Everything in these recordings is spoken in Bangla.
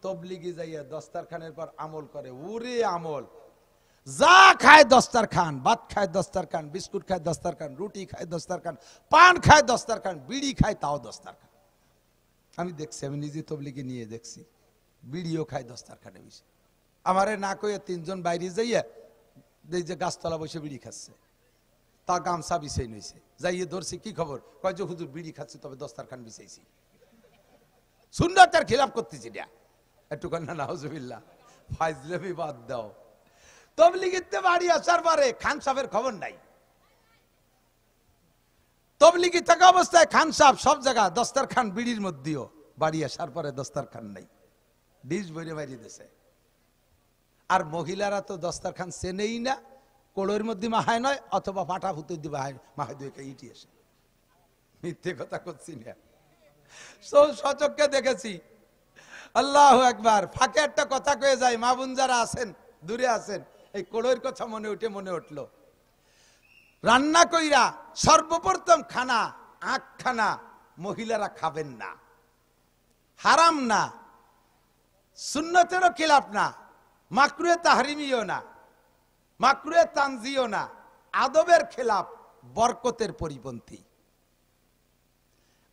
তবলিগি যাইয়া দস্তারখানের পর আমল করে, ওরে আমল, যা খায় দস্তারখান, ভাত খায় দস্তারখান, বিস্কুট খায় দস্তারখান, রুটি খায় দস্তারখান, পান খায় দস্তারখান, বিড়ি খায় তাও দস্তারখান। আমি দেখছি, আমি নিজে তবলিগি নিয়ে দেখছি, বিড়িও খায় দস্তারখানে বসে। আমারে না কইয়া তিনজন বাইরে যাইয়া এই যে গাছতলা বসে বিড়ি খাচ্ছে, তা গামছা বিছাই নইছে, যাইয়ে ধরছি, কি খবর? কয় যে হুজুর বিড়ি খাচ্ছি, তবে দস্তারখান বিছাইছি। সুন্নাতের খিলাফ করতেছি না একটু কন্যা নাউজুবিল্লাহ, ফাইজলামি বাদ দাও। তবলিগিতে বাড়ি আসার পরে খান সাহেবের খবর নাই। তবলিগি থাকা অবস্থায় খান সাহেব সব জায়গা দস্তারখান বিড়ির মধ্যেও, বাড়ি আসার পরে দস্তারখান নাই, ডিশ বইরে বাইরে দিছে। আর মহিলারা তো দস্তারখান চেনেই না, কোড়ের মধ্যে মাহায় নয়, অথবা পাটা ফুতে দিয়ে মাহায় দুই ইটি আসে। মিথ্যে কথা করছি না, সচক্ষে দেখেছি। আল্লাহু আকবার। ফাঁকে একটা কথা কয়ে যায়, মা বোন যারা আছেন, দূরে আছেন, এই কোড়ের কথা মনে উঠলো। রান্না কইরা সর্বপ্রথম খানা, আখ খানা মহিলারা খাবেন না, হারাম না, সুন্নতেরও খিলাফ না, মাকরুহে তাহরিমিও না, মাকরুহে তানজিও না, আদবের খেলাফ, বরকতের পরিপন্থী।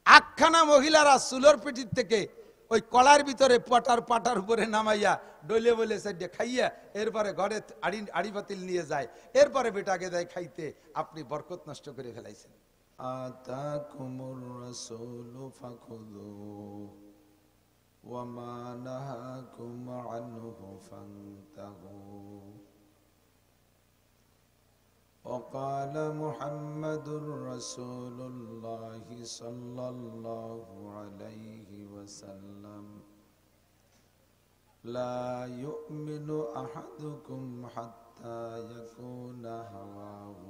আখখানা মহিলারা চুলোর পিঠির থেকে ওই কলার ভিতরে পাটার উপরে নামাইয়া ডলে বলে সাইডে খাইয়া এরপরে ঘরে আড়ি বাতিল নিয়ে যায়, এরপরে বেটাকে দেয় খাইতে। আপনি বরকত নষ্ট করে ফেলাইছেন। আতাকুমুর রাসূলু ফাখুযুহু ওয়া মা নাহাকুম আনহু ফান্তাহু। وقال محمد رسول الله صلى الله عليه وسلم لا يؤمن أحدكم حتى يكون هواه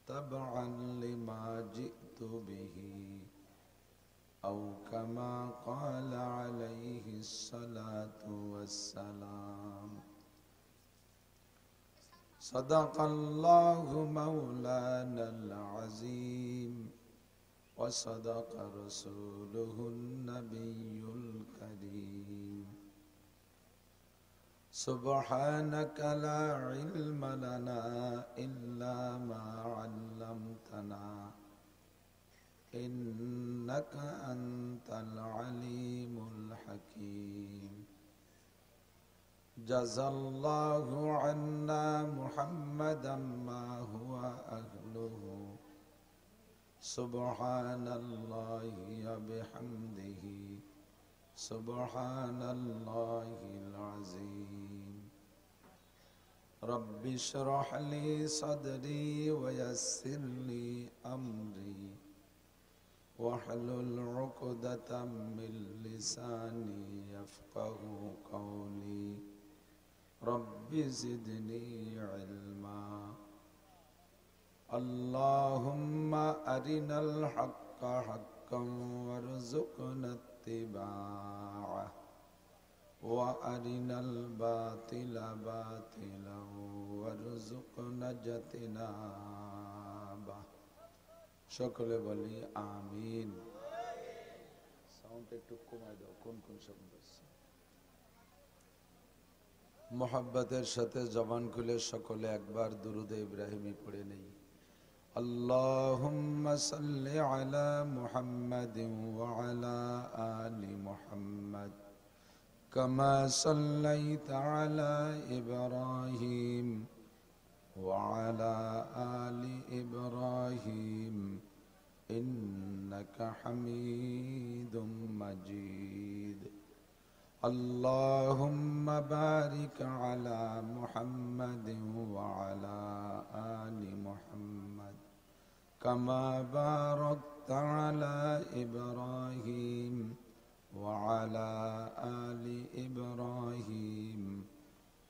تبعا لما جئت به أو كما قال عليه الصلاة والسلام. صدق الله مولانا العظيم وصدق رسوله النبي الكريم. سبحانك لا علم لنا إلا ما علمتنا إنك أنت العليم الحكيم. جزى الله عنا محمدا ما هو أهله سبحان الله وبحمده سبحان الله العظيم. رب اشرح لي صدري ويسر لي أمري واحلل عقدة من لساني يفقه قولي. رب زدني علما. اللهم أرنا الحق حقا وارزقنا اتباعه وأرنا الباطل باطلا وارزقنا اجتنابه. সকলে বলি আমিন। সাউন্ড একটু কমাই দাও, কোন শব্দ আছে? মোহাব্বতের সাথে জবান খুলে সকলে একবার দুরুদে ইব্রাহিমি পড়ে নেই। আল্লাহুম্মা সাল্লি আলা মুহাম্মাদিন ওয়া আলা আলি মুহাম্মাদ কামা সাল্লাইতা আলা ইব্রাহিম ওয়া আলা আলি ইব্রাহিম ইন্নাকা হামিদুম মাজিদ. اللهم بارك على محمد وعلى آل محمد كما باركت على إبراهيم وعلى آل إبراهيم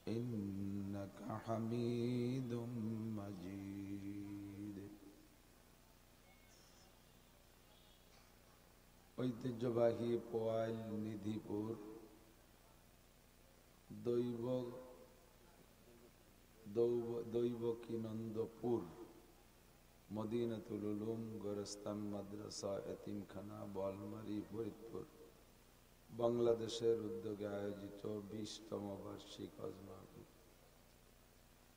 إنك حميد مجيد. ঐতিহ্যবাহী পোয়াইল নিধিপুর দৈবকীনন্দপুর মদিনাতুল উলুম গোরস্তান মাদ্রাসা এতিমখানা বোয়ালমারী ফরিদপুর বাংলাদেশের উদ্যোগে আয়োজিত 20তম বার্ষিক হজ মাহফিল।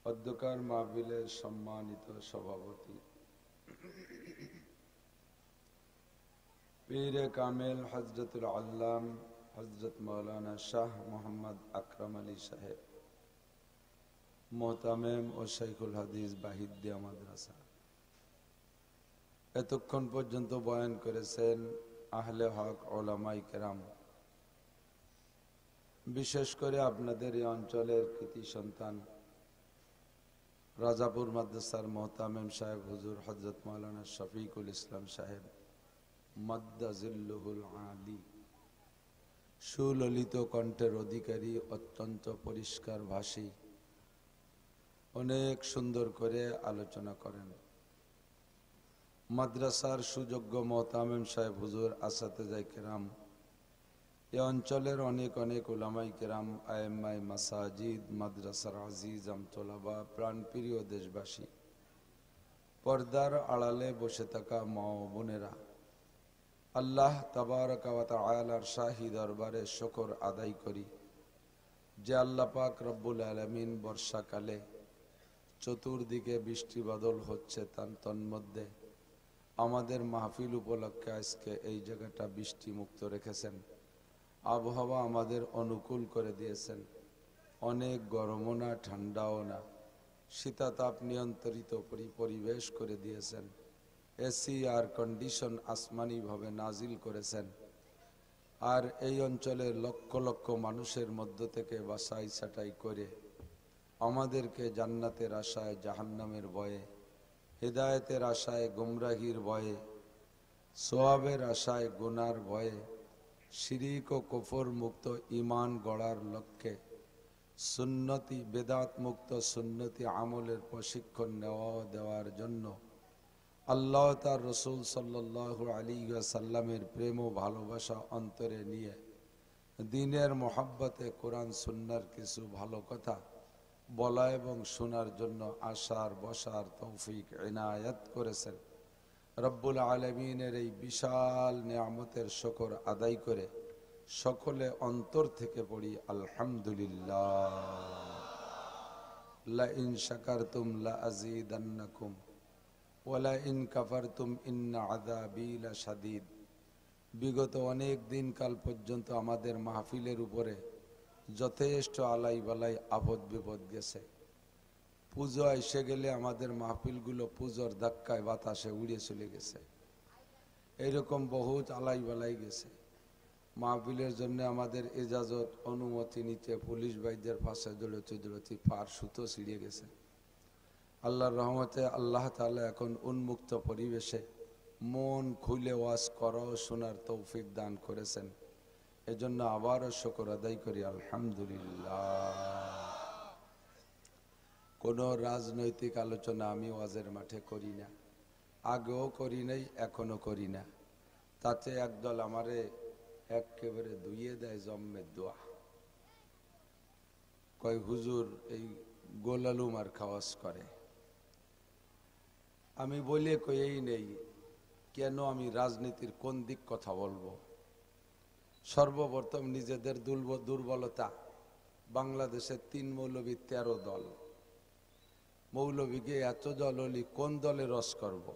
অধ্যকার মাহফিলের সম্মানিত সভাপতি পীরে কামেল হযরতুল আল্লাম হযরত মাওলানা শাহ মোহাম্মদ আকরাম আলী সাহেব, মোহতামেম ও শাইখুল হাদিস বাহিদ্দিয়া মাদ্রাসা, এতক্ষণ পর্যন্ত বয়ান করেছেন আহলে হক ওলামায়ে কেরাম। বিশেষ করে আপনাদের এই অঞ্চলের কৃতি সন্তান রাজাপুর মাদ্রাসার মোহতামেম সাহেব হুজুর হযরত মাওলানা শফিকুল ইসলাম সাহেব মাদ্দাজিল্লুহুল আলী, সুললিত কণ্ঠের অধিকারী, অত্যন্ত পরিষ্কার ভাষী, অনেক সুন্দর করে আলোচনা করেন। মাদ্রাসার সুযোগ্য মোহতামেম সাহেব হুজুর আসাতেজায়ে কেরাম, এ অঞ্চলের অনেক অনেক উলামায়ে কেরাম, আয়েম্মায়ে মাসাজিদ, মাদ্রাসার আজিজ আমতোলাবা, প্রাণপ্রিয় দেশবাসী, পর্দার আড়ালে বসে থাকা মা ও বোনেরা, আল্লাহ তাবারক ওয়া তাআলার শাহী দরবারে শুকর আদায় করি যে আল্লাহ পাক রব্বুল আলামিন বর্ষাকালে চতুর্দিকে বৃষ্টি বাদল হচ্ছে, তার তন্মধ্যে আমাদের মাহফিল উপলক্ষে আজকে এই জায়গাটা বৃষ্টি মুক্ত রেখেছেন, আবহাওয়া আমাদের অনুকূল করে দিয়েছেন। অনেক গরমও না, ঠান্ডাও না, শীতাতাপ নিয়ন্ত্রিত পরিবেশ করে দিয়েছেন। এসি আর কন্ডিশন আসমানিভাবে নাজিল করেছেন। আর এই অঞ্চলের লক্ষ লক্ষ মানুষের মধ্য থেকে বাছাই ছাঁটাই করে আমাদেরকে জান্নাতের আশায় জাহান্নামের ভয়ে, হেদায়েতের আশায় গুমরাহির ভয়ে, সোয়াবের আশায় গুনার ভয়ে, শিরিক ও কুফর মুক্ত ঈমান গড়ার লক্ষ্যে সুন্নতি বেদাত মুক্ত সুন্নতি আমলের প্রশিক্ষণ দেওয়ার জন্য আল্লাহ তার রসুল সাল্লাল্লাহু আলাইহি ওয়াসাল্লামের প্রেম ও ভালোবাসা অন্তরে নিয়ে দ্বীনের মোহাব্বতে কোরআন সুন্নাহর কিছু ভালো কথা বলা এবং শোনার জন্য আসার বসার তৌফিক ইনায়াত করেছেন। রব্বুল আলামিনের এই বিশাল নিয়ামতের শুকর আদায় করে সকলে অন্তর থেকে পড়ি আলহামদুলিল্লাহ। লা ইন শাকারতুম লা আযীদান্নাকুম ওয়া লা ইন কাফারতুম ইন্না আযাবী লাশাদীদ। বিগত অনেক দিন কাল পর্যন্ত আমাদের মাহফিলের উপরে যথেষ্ট আলাই বালাই আপদ বিপদ গেছে। পুজো এসে গেলে আমাদের মাহফিলগুলো পুজোর ধাক্কায় বাতাসে উড়ে চলে গেছে। এইরকম বহুত আলাই বালাই গেছে। মাহফিলের জন্য আমাদের ইজাজত অনুমতি নিতে পুলিশ ভাইদের পাশে দৌড়তে দৌড়তে পার সুতো ছিঁড়ে গেছে। আল্লাহর রহমতে আল্লাহ তাআলা এখন উন্মুক্ত পরিবেশে মন খুলে ওয়াজ করা ও শোনার তৌফিক দান করেছেন। এজন্য আবারও শুকর আদায় করি আলহামদুলিল্লাহ। কোনো রাজনৈতিক আলোচনা আমি ওয়াজের মাঠে করি না, আগেও করি নাই, এখনো করি না। তাতে একদল আমারে একেবারে ধুইয়ে দেয় জম্মের দোয়া, কয় হুজুর এই গোলালুমার খাওয়াজ করে। আমি বলে কয়েই নেই কেন আমি রাজনীতির কোন দিক কথা বলবো। সর্বপ্রথম নিজেদের দুর্বলতা। বাংলাদেশের 3 মৌলবী 13 দল, মৌলবীকে এত দল হলি কোন দলে রস করব।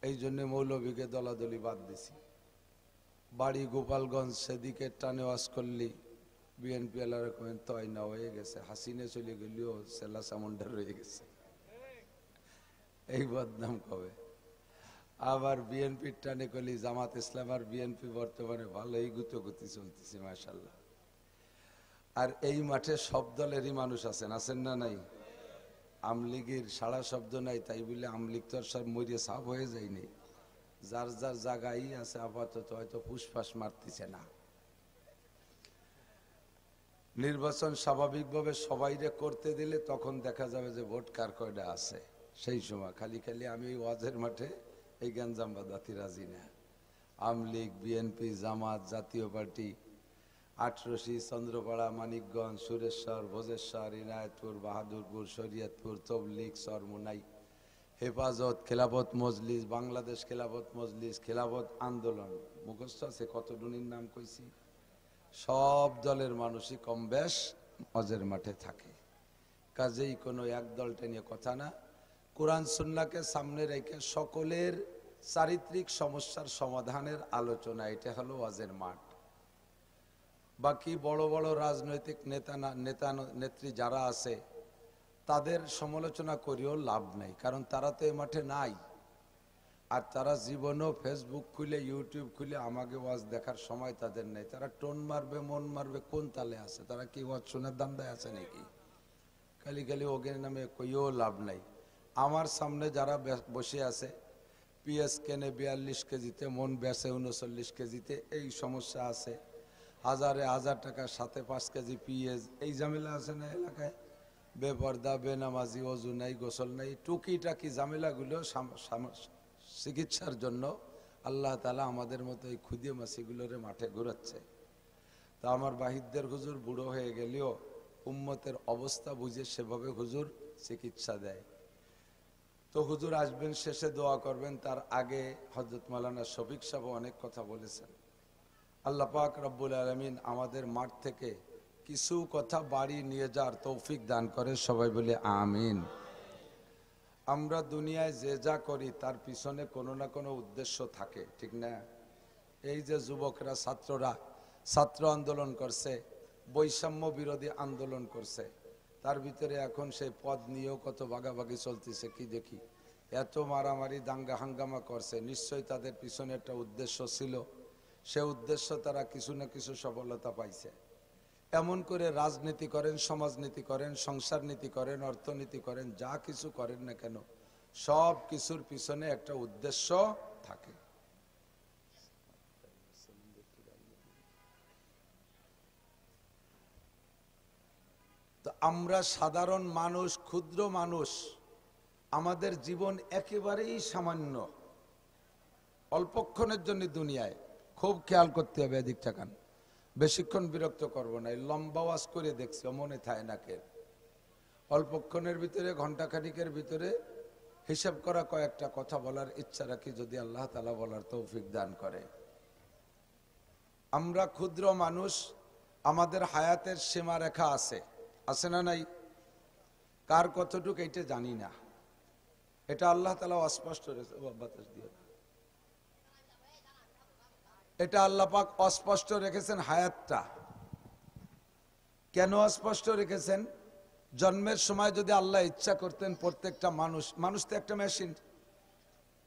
এই জন্য মৌলবীকে দলাদলি বাদ দিছি। বাড়ি গোপালগঞ্জ, সেদিকে টানে ওয়াজ করলি বিএনপি এলার কমেন তয় না হয়ে গেছে, হাসিনে চলে গেলেও সেলা সামন্ডা রয়ে গেছে, এই বদনাম কবে। আবার বিএনপির টানে করলি জামাত ইসলাম আর বিএনপি বর্তমানে ভালোই গুতোগুতি চলতেছে মাশাআল্লাহ। আর এই মাঠে সব দলেরই মানুষ আছেন, আছেন না নাই? আমলিগের সারা শব্দ নাই, তাই বলে আমলিগ তো সব মরিয়ে সাফ হয়ে যায়নি। যার যার জায়গায় আছে আপাতত হয়তো ফুসফাস মারতেছে না। নির্বাচন স্বাভাবিকভাবে সবাইরে করতে দিলে তখন দেখা যাবে যে ভোট কার কয়টা আছে। সেই সময় খালি খালি আমি ওয়াজের মাঠে এই গ্যাঞ্জাম বাঁধাতে রাজি না। আমলিগ, বিএনপি, জামাত, জাতীয় পার্টি, আটরশি, চন্দ্রপাড়া, মানিকগঞ্জ, সুরেশ্বর, ভোজেশ্বর, ইনায়তপুর, বাহাদুরপুর, শরীয়তপুর, তবলিগ, চরমোনাই, হেফাজত, খেলাফত মজলিস, বাংলাদেশ খেলাফত মজলিস, খেলাফত আন্দোলন, মুখস্থ আছে কতজনের নাম কইছি। সব দলের মানুষই কম বেশ হজের মাঠে থাকে। কাজেই কোনো এক দলটা নিয়ে কথা না, কোরআন সুন্নাহকে সামনে রেখে সকলের চারিত্রিক সমস্যার সমাধানের আলোচনা, এটা হলো ওয়াজের মাঠ। বাকি বড় বড় রাজনৈতিক নেতা নেত্রী যারা আছে তাদের সমালোচনা করেও লাভ নাই, কারণ তারা তো এই মাঠে নাই। আর তারা জীবনও ফেসবুক খুলে ইউটিউব খুলে আমাকে ওয়াজ দেখার সময় তাদের নেই। তারা টোন মারবে, মন মারবে, কোন তালে আছে? তারা কি ওয়াজ শোনার দান্দায় আছে নাকি? খালি খালি ওগের নামে কইও লাভ নাই। আমার সামনে যারা বসে আছে, পিএস কেনে 42 কেজিতে, মন বেসে 39 কেজিতে, এই সমস্যা আছে। হাজার টাকার সাথে 5 কেজি পিএস, এই ঝামেলা আছে না এলাকায়? বেপর্দা, বেনামাজি, অজু নাই, গোসল নাই, টুকিটাকি ঝামেলাগুলো চিকিৎসার জন্য আল্লাহ তাআলা আমাদের মতো এই খুদে মাসিগুলোরে মাঠে ঘুরাচ্ছে। তা আমার বাহিরদের হুজুর বুড়ো হয়ে গেলেও উম্মতের অবস্থা বুঝে সেভাবে হুজুর চিকিৎসা দেয়। তো হুজুর আসবেন, শেষে দোয়া করবেন। তার আগে হযরত মাওলানা শফিক সাহেব অনেক কথা বলেছেন। আল্লাহ পাক রব্বুল আলামিন আমাদের মাঠ থেকে কিছু কথা বাড়ি নিয়ে যাওয়ার তৌফিক দান করে, সবাই বলে আমিন। আমরা দুনিয়ায় যে যা করি তার পিছনে কোনো না কোনো উদ্দেশ্য থাকে, ঠিক না? এই যে যুবকরা, ছাত্ররা ছাত্র আন্দোলন করছে, বৈষম্য বিরোধী আন্দোলন করছে, তার ভিতরে এখন সেই পদ নিয়েও কত ভাগাভাগি চলতেছে। কি দেখি এত মারামারি দাঙ্গা হাঙ্গামা করছে, নিশ্চয়ই তাদের পিছনে একটা উদ্দেশ্য ছিল। সে উদ্দেশ্য তারা কিছু না কিছু সফলতা পাইছে। এমন করে রাজনীতি করেন, সমাজনীতি করেন, সংসার নীতি করেন, অর্থনীতি করেন, যা কিছু করেন না কেন, সব কিছুর পিছনে একটা উদ্দেশ্য থাকে। তো আমরা সাধারণ মানুষ, ক্ষুদ্র মানুষ, আমাদের জীবন একেবারেই সামান্য, অল্পক্ষণের জন্য দুনিয়ায়। খুব খেয়াল করতে হবে এদিকটা কান, বেশিক্ষণ বিরক্ত করবো না। লম্বা ওয়াজ করে দেখছি, মনে থাকে না কে। অল্পক্ষণের ভিতরে, ঘন্টাখানিকের ভিতরে হিসাব করা কয়েকটা কথা বলার ইচ্ছা রাখি, যদি আল্লাহ তাআলা বলার তৌফিক দান করে। আমরা ক্ষুদ্র মানুষ, আমাদের হায়াতের সীমারেখা আছে, আছে না নাই? কার কতটুকু এটা জানি না, এটা আল্লাহ তাআলা অস্পষ্ট রেখেছে। বাতাস দিয়ে এটা আল্লাহ পাক অস্পষ্ট রেখেছেন হায়াতটা। কেন অস্পষ্ট রেখেছেন? জন্মের সময় যদি আল্লাহ ইচ্ছা করতেন প্রত্যেকটা মানুষ তো একটা মেশিন,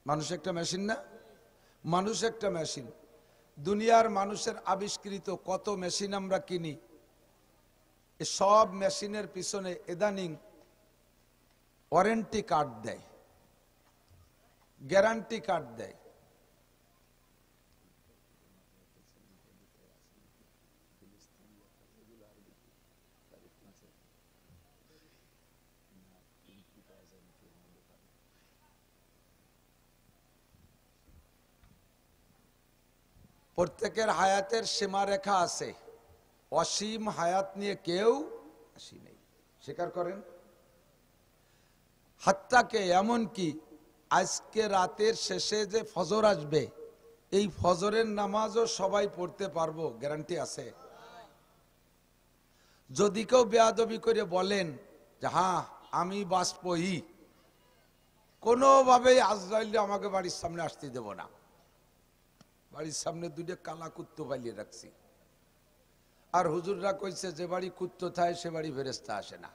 মানুষ একটা মেশিন না? মানুষ একটা মেশিন। দুনিয়ার মানুষের আবিষ্কৃত কত মেশিন আমরা কিনি, সব মেশিনের পিছনে ইদানিং ওয়ারেন্টি কার্ড দেয়, গ্যারান্টি কার্ড দেয়। প্রত্যেকের হায়াতের সীমারেখা আছে, অসীম হায়াত নিয়ে কেউ আসি নেই, স্বীকার করেন? হাত্তাকে এমনকি আজকে রাতের শেষে যে ফজর আসবে, এই ফজরের নামাজও সবাই পড়তে পারবো, গ্যারান্টি আছে? যদি কেউ বেয়াদবি করে বলেন যে হ্যাঁ আমি বাঁচবই, কোনোভাবেই আজরাইল আমাকে বাড়ির সামনে আসতে দেব না। বাড়ির সামনে দুটো কালা কুত্তো পালিয়ে রাখছি, আর হুজুররা কইছে যে বাড়ি কুত্তো থাকে সে বাড়ি ফেরেশতা আসে না।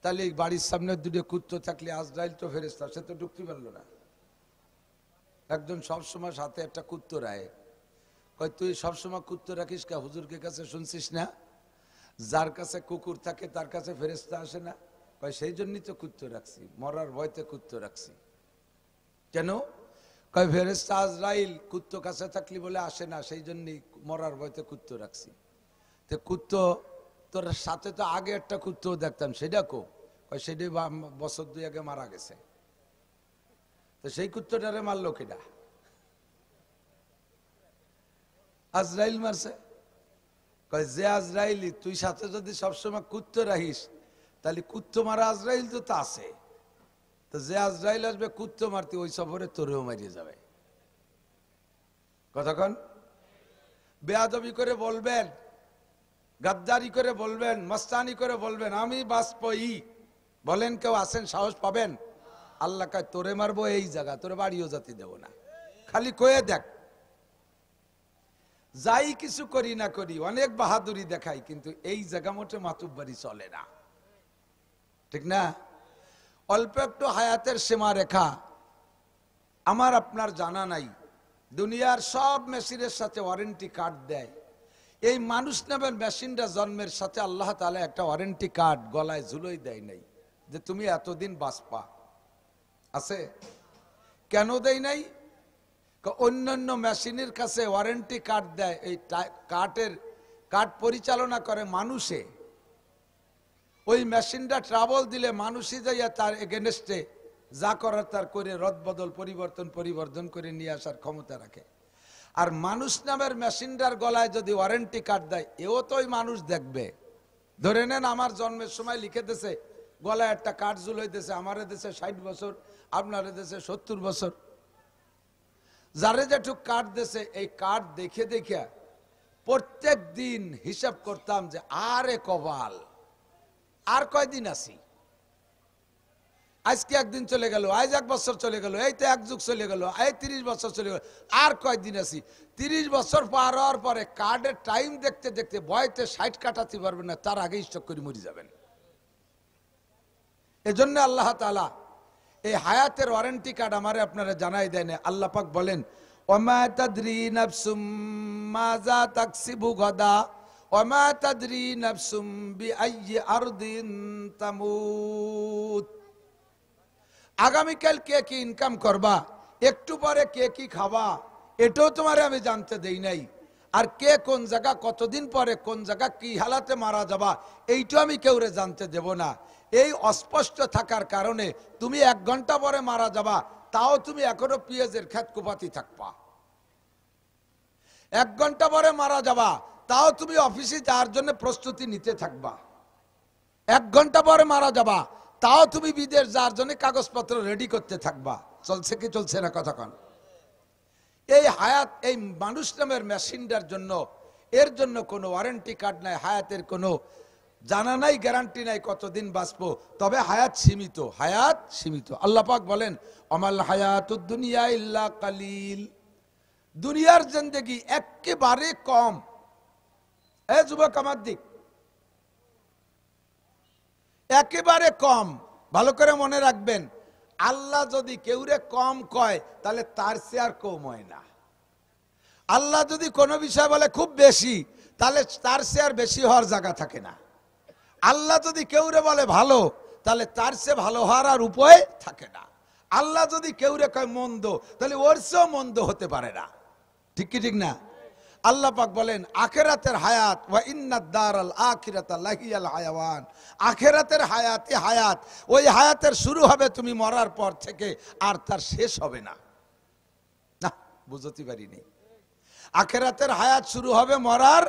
তাহলে এই বাড়ির সামনে দুটো কুত্তো থাকলে আজরাইল তো ফেরেশতা, সে তো ঢুকতে পারলো না। একজন সবসময় সাথে একটা কুত্তো রাখে, কয় তুই সবসময় কুত্তো রাখিস কে? হুজুরকে কাছে শুনছিস না যার কাছে কুকুর থাকে তার কাছে ফেরেশতা আসে না? কয় সেই জন্যই তো কুত্তো রাখছি, মরার ভয়তে কুত্তো রাখছি। কেন? কয় ফেরেশতা আজরাইল কুত্তো কাছে থাকলি বলে আসে না, সেই জন্যই মরার ভয়তে কুত্তো রাখছি। তো কুত্তো তোর সাথে তো আগে একটা কুত্তো দেখতাম, সেটা কো? কয় সেটাই বছর 2 আগে মারা গেছে। তো সেই কুত্তটারে মারলো কেডা? আজরাইল মারছে। কয় যে আজরাইলি, তুই সাথে যদি সবসময় কুত্তো রাখিস তাহলে কুত্তো মারা আজরাইল তো আছে। তো যে আজরাইল আসবে কুত্তো মারতে ওই সফরে তোরেও মারিয়ে যাবে। কতক্ষণ বেয়াদবি করে বলবেন, গাদ্দারি করে বলবেন, মস্তানি করে বলবেন আমি বাঁচবই, বলেন কেউ আসেন সাহস পাবেন? আল্লাহ কয় তোরে মারবো এই জায়গা, তোরে বাড়িও জাতি দেব না, খালি কয়ে দেখ। যাই কিছু করি না করি, অনেক বাহাদুরি দেখাই, কিন্তু এই জায়গা মোটে মাতুব্বারি চলে না, ঠিক না? অল্প একটু হায়াতের সীমা রেখা আমার আপনার জানা নাই। দুনিয়ার সব মেশিনের সাথে ওয়ারেন্টি কার্ড দেয়, এই মানুষ নামের মেশিনটা জন্মের সাথে আল্লাহ তাআলা একটা ওয়ারেন্টি কার্ড গলায় ঝুলোই দেয় নাই যে তুমি এতদিন বাঁচবা। আছে? কেন দেয় নাই? অন্যান্য মেশিনের কাছে ওয়ারেন্টি কার্ড দেয়, এই কার্ড পরিচালনা করে মানুষে। ওই মেশিনটা ট্রাবল দিলে মানুষই যাইয়া তার এগেনস্টে যা করার তার করে রদবদল পরিবর্তন করে নিয়ে আসার ক্ষমতা রাখে। আর মানুষ নামের মেশিনটার গলায় যদি ওয়ারেন্টি কার্ড দেয়, এও তো ওই মানুষ দেখবে। ধরে নেন আমার জন্মের সময় লিখে দিয়েছে, গলায় একটা কার্ড ঝুলাইতেছে, আমার দেশে 60 বছর, আপনার দেশে 70 বছর। যারে যেটুক কার্ড দিয়েছে, এই কার্ড দেখে দেখে প্রত্যেক দিন হিসাব করতাম যে আরে কবাল, আর কয়দিন আছি, আজকে একদিন চলে গেল, আজ 1 বছর চলে গেল, এই তো 1 যুগ চলে গেল, এই 30 বছর চলে গেল, আর কয়দিন আছি। 30 বছর পার হওয়ার পরে কার্ডের টাইম দেখতে দেখতে ভয়তে 60 কাটাতে পারবেন না, তার আগে স্টক করে মরে যাবেন। এজন্য আল্লাহ তাআলা এই হায়াতের ওয়ারেন্টি কার্ড আমারে আপনারা জানাই দেন। আল্লাহ পাক বলেন ওমা তাদরি নাফসুম মাযা তাকসিবু গাদা ওমা তাদরি নাফসুম বিআইয়ি আরদিন তামুত। আগামীকাল কে কি ইনকাম করবা, একটু পরে কে কি খাবা, এটাও তোমারে আমি জানতে দেই নাই। আর কে কোন জায়গা কতদিন পরে কোন জায়গা কি হালাতে মারা যাবা, এইটাও আমি কেউরে জানতে দেব না। এই অস্পষ্ট থাকার কারণে তুমি 1 ঘন্টা পরে মারা যাবা, তাও তুমি এখনো পেঁয়াজের ক্ষেত কুপাতি থাকবা। 1 ঘন্টা পরে মারা যাবা, তাও তুমি অফিসে যাওয়ার জন্য প্রস্তুতি নিতে থাকবা। 1 ঘন্টা পরে মারা যাবা, তাও তুমি বিদেশ যাওয়ার জন্য কাগজপত্র রেডি করতে থাকবা। চলছে কি চলছে না কতক্ষণ? এই হায়াত, এই মানুষ নামের মেশিনটার জন্য, এর জন্য কোনো ওয়ারেন্টি কার্ড নাই, হায়াতের কোনো জানা নাই, গ্যারান্টি নাই কতদিন বাঁচবো, তবে হায়াত সীমিত, হায়াত সীমিত। আল্লাহ পাক বলেন আমাল হায়াতুদ দুনিয়া ইল্লা কালিল, দুনিয়ার জিন্দেগি একেবারে কম। এ যুবক আমার দিক, একেবারে কম। ভালো করে মনে রাখবেন, আল্লাহ যদি কেউরে কম কয় তাহলে তার চেয়ে আর কম হয় না। আল্লাহ যদি কোনো বিষয় বলে খুব বেশি, তাহলে তার চেয়ে আর বেশি হওয়ার জায়গা থাকে না। আল্লাহ যদি কেউরে বলে ভালো, তাহলে তার চেয়ে ভালো হওয়ার আর উপায় থাকে না। আল্লাহ যদি কেউরে কয় মন্দ, তাহলে ওর চেয়েও মন্দ হতে পারে না। ঠিক কি ঠিক না? আল্লাহ পাক বলেন আখিরাতের হায়াত ওয়া ইন্নাদ দারাল আখিরাতা লাহিয়াল হায়াওয়ান, আখিরাতের হায়াতই হায়াত। ওই হায়াতের শুরু হবে তুমি মরার পর থেকে, আর তার শেষ হবে না। না, বুঝতে পারিনি। আখিরাতের হায়াত শুরু হবে মরার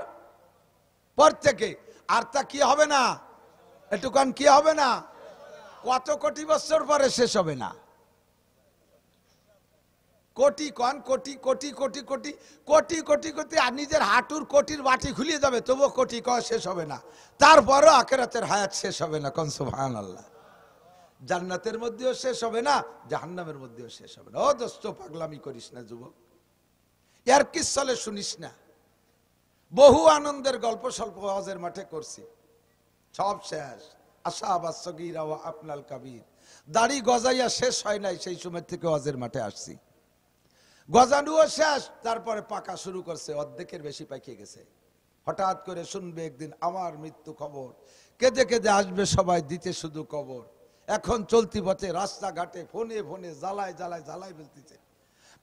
পর থেকে, আর তা কি হবে না, এটুকান কি হবে না, কত কোটি বছর পরে শেষ হবে না। কোটি কন, কোটি কোটি কোটি কোটি কোটি কোটি কোটি, আর নিজের হাঁটুর কোটির বাটি খুলিয়ে যাবে, তবুও কোটি কয় শেষ হবে না। তারপরও আখিরাতের হায়াত শেষ হবে না। কোন সুবহানাল্লাহ। জান্নাতের মধ্যেও শেষ হবে না, জাহান্নামের মধ্যেও শেষ হবে না। ও দোস্ত, পাগলামি করিস না যুবক, এর কি চলে শুনিস না। বহু আনন্দের গল্প স্বল্প ওয়াজের মাঠে করছি, সব শেষ। আশাবাস সগীরা ওয়া আপনাল কাবীর, দাড়ি গজাইয়া শেষ হয় নাই, সেই সময় থেকে ওয়াজের মাঠে আসছি। গজানুও শেষ, তারপরে পাকা শুরু করছে, অর্ধেকের বেশি পাকিয়ে গেছে। হঠাৎ করে শুনবে একদিন আমার মৃত্যু খবর, কেঁদে কেঁদে আসবে সবাই দিতে শুধু কবর। এখন চলতি পথে রাস্তাঘাটে ফোনে ফোনে জ্বালায় জ্বালায় জ্বালায় ফেলতেছে।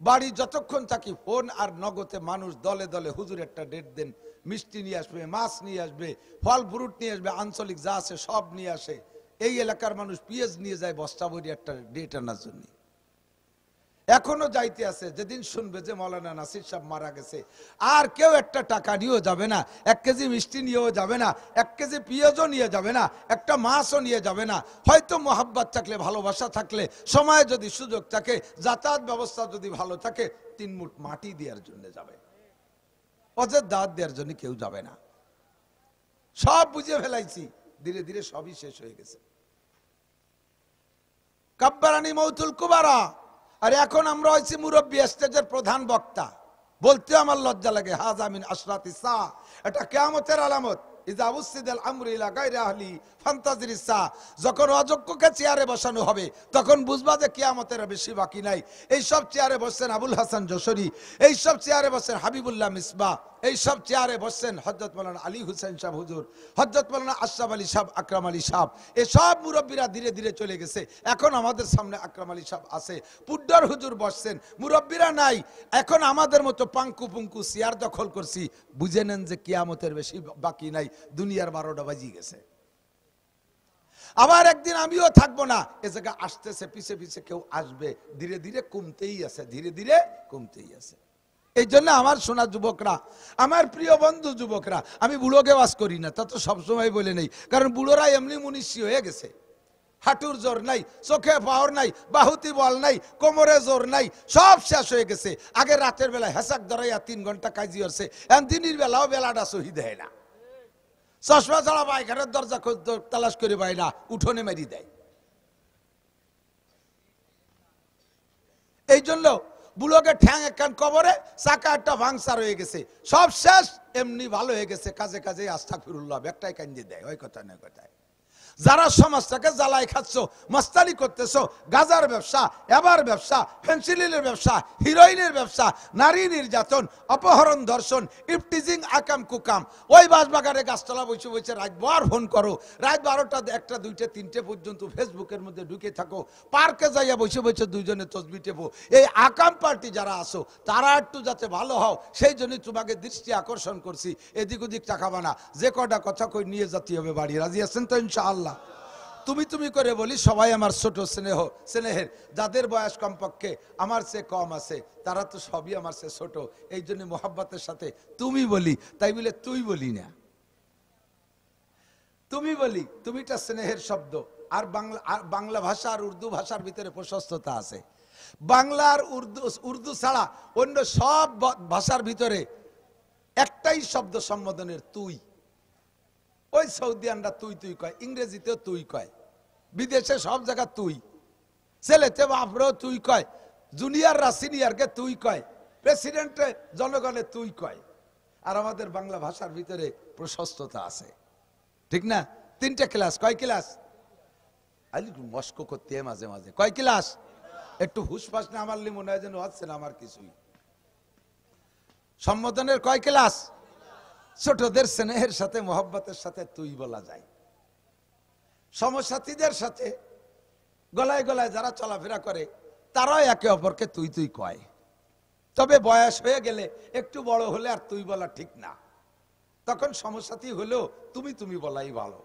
বাড়ি যতক্ষণ থাকি ফোন আর নগদে মানুষ দলে দলে হুজুর একটা ডেট দেন, মিষ্টি নিয়ে আসবে, মাছ নিয়ে আসবে, ফল ফ্রুট নিয়ে আসবে, আঞ্চলিক যা আছে সব নিয়ে আসে। এই এলাকার মানুষ পেঁয়াজ নিয়ে যায় বস্তা ভরি একটা ডেট আনার জন্য। এখনো যাইতে আছে। যেদিন শুনবে যে মৌলানা নাসির সাহেব মারা গেছে, আর কেউ একটা টাকা নিয়েও যাবে না, 1 কেজি মিষ্টি নিয়েও যাবে না, 1 কেজি পেঁয়াজও নিয়ে যাবে না, একটা মাছও নিয়ে যাবে না। হয়তো মোহাব্বত থাকলে, ভালোবাসা থাকলে, সময় যদি সুযোগ থাকে, যাতায়াত ব্যবস্থা যদি ভালো থাকে, 3 মুঠ মাটি দেওয়ার জন্য যাবে, অজের দাঁত দেওয়ার জন্য কেউ যাবে না। সব বুঝে ফেলাইছি, ধীরে ধীরে সবই শেষ হয়ে গেছে। কাব্বারানি মৌতুল কুবারা। আর এখন আমরা হয়েছি মুরব্বী, স্টেজের প্রধান বক্তা। বলতে আমার লজ্জা লাগে। হাযা মিন আশরাতিস সা, এটা কিয়ামতের আলামত। ইযা উসিদাল আমরু ইলা গায়রি আহলি ফান্তাজিরিস সা, যখন অযোগ্যকে চেয়ারে বসানো হবে তখন বুঝবা যে কিয়ামতের বেশি বাকি নাই। এই সব চেয়ারে বসছেন আবুল হাসান যশোরী, এই সব চেয়ারে বসছেন হাবিবুল্লাহ মিসবাহ, এই সব চেয়ারে বসছেন হযরত মাওলানা আলী হোসেন সাহেব হুজুর, হযরত মাওলানা আশরাফ আলী সাহেব, আকরাম আলী সাহেব। এই সব মুরব্বীরা ধীরে ধীরে চলে গেছে। এখন আমাদের সামনে আকরাম আলী সাহেব আছে, পুড্ডর হুজুর বসছেন, মুরব্বীরা নাই। এখন আমাদের মতো পাঙ্কু পুঙ্কু চেয়ার দখল করছি। বুঝে নেন যে কিয়ামতের বেশি বাকি নাই, দুনিয়ার 12টা বাজিয়ে গেছে। আবার একদিন আমিও থাকবো না। এ জায়গা আসতেছে, পিছে পিছে কেউ আসবে, ধীরে ধীরে কমতেই আছে, ধীরে ধীরে কমতেই আছে। এই জন্য আমার সোনা যুবকরা, আমার প্রিয় বন্ধু যুবকরা, আমি বুড়োকে বাস করি না, তা তো সবসময় বলে নেই, কারণ বুড়োরা এমনি মুনিশি হয়ে গেছে। হাঁটুর জোর নাই, চোখে পাওয়ার নাই, বাহুতি বল নাই, কোমরে জোর নাই, সব শেষ হয়ে গেছে। আগে রাতের বেলা হেসাক ধরাইয়া 3 ঘন্টা কাজি হচ্ছে, এখন দিনের বেলাও বেলাটা সহি দেয় না। চশমা ছাড়া পায়খানার দরজা তালাশ করে পায় না, উঠোনে মেরি দেয়। এই জন্য বুড়োকে ঠ্যাং একখান কবরে, চাকা একটা ভাঙসার হয়ে গেছে, সব শেষ। এমনি ভালো হয়ে গেছে, কাজে কাজে আস্তাগফিরুল্লাহ একটাই কান্দি দেয়। ওই কথা নয় কথায়। যারা সমাজটাকে জ্বালাই খাচ্ছ, মাস্তানি করতেছো, গাজার ব্যবসা, এবার ব্যবসা, ফেন্সিলিনের ব্যবসা, হিরোইনের ব্যবসা, নারী নির্যাতন, অপহরণ, ধর্ষণ, ইফটিজিং, আকাম কুকাম, ওই বাসবাগানে গাছতলা বসে বসে রাতভর ফোন করো, রাত 12টা, 1টা, 2টা, 3টে পর্যন্ত ফেসবুকের মধ্যে ঢুকে থাকো, পার্কে যাইয়া বসে বসে দুইজনে তসবি টেপো। এই আকাম পার্টি যারা আসো, তারা একটু যাতে ভালো হও সেই জন্য তোমাকে দৃষ্টি আকর্ষণ করছি। এদিক ওদিক টাকাবা না, যে কটা কথা কই নিয়ে যেতে হবে বাড়ি। রাজি আছেন তো ইনশাআল্লাহ? তুমি তুমি করে বলি, সবাই আমার ছোট স্নেহের, যাদের বয়স কমপক্ষে আমার চেয়ে কম আছে, তারা তো সবই আমার চেয়ে ছোট। এই জন্য মোহাব্বতের সাথে তুমি বলি, তাই বলে তুই বলি না, তুমি বলি। তুমিটা স্নেহের শব্দ। আর বাংলা ভাষা আর উর্দু ভাষার ভিতরে প্রশস্ততা আছে। বাংলা আর উর্দু ছাড়া অন্য সব ভাষার ভিতরে একটাই শব্দ সম্বোধনের, তুই। ওই সৌদিয়ানরা তুই তুই কয়, ইংরেজিতেও তুই কয়, বিদেশে সব জায়গা তুই, ছেলেতে বাপরেও তুই কয়, জুনিয়ররা সিনিয়রকে তুই কয়, প্রেসিডেন্টে জনগণে তুই কয়। আর আমাদের বাংলা ভাষার ভিতরে প্রশস্ততা আছে, ঠিক না? 3টে ক্লাস। কয় ক্লাস? আলি মস্ক করতে মাঝে মাঝে। কয় ক্লাস? একটু হুসফাস না মারলে মনে হয় যেন হচ্ছে না আমার কিছুই। সম্বোধনের কয় ক্লাস? ছোটদের স্নেহের সাথে, মোহব্বতের সাথে তুই বলা যায়। সমসাথীদের সাথে গলায় গলায় যারা চলাফেরা করে, তারাও একে অপরকে তুই তুই কয়। তবে বয়স হয়ে গেলে, একটু বড় হলে আর তুই বলা ঠিক না, তখন সমসাথী হলেও তুমি তুমি বলাই ভালো।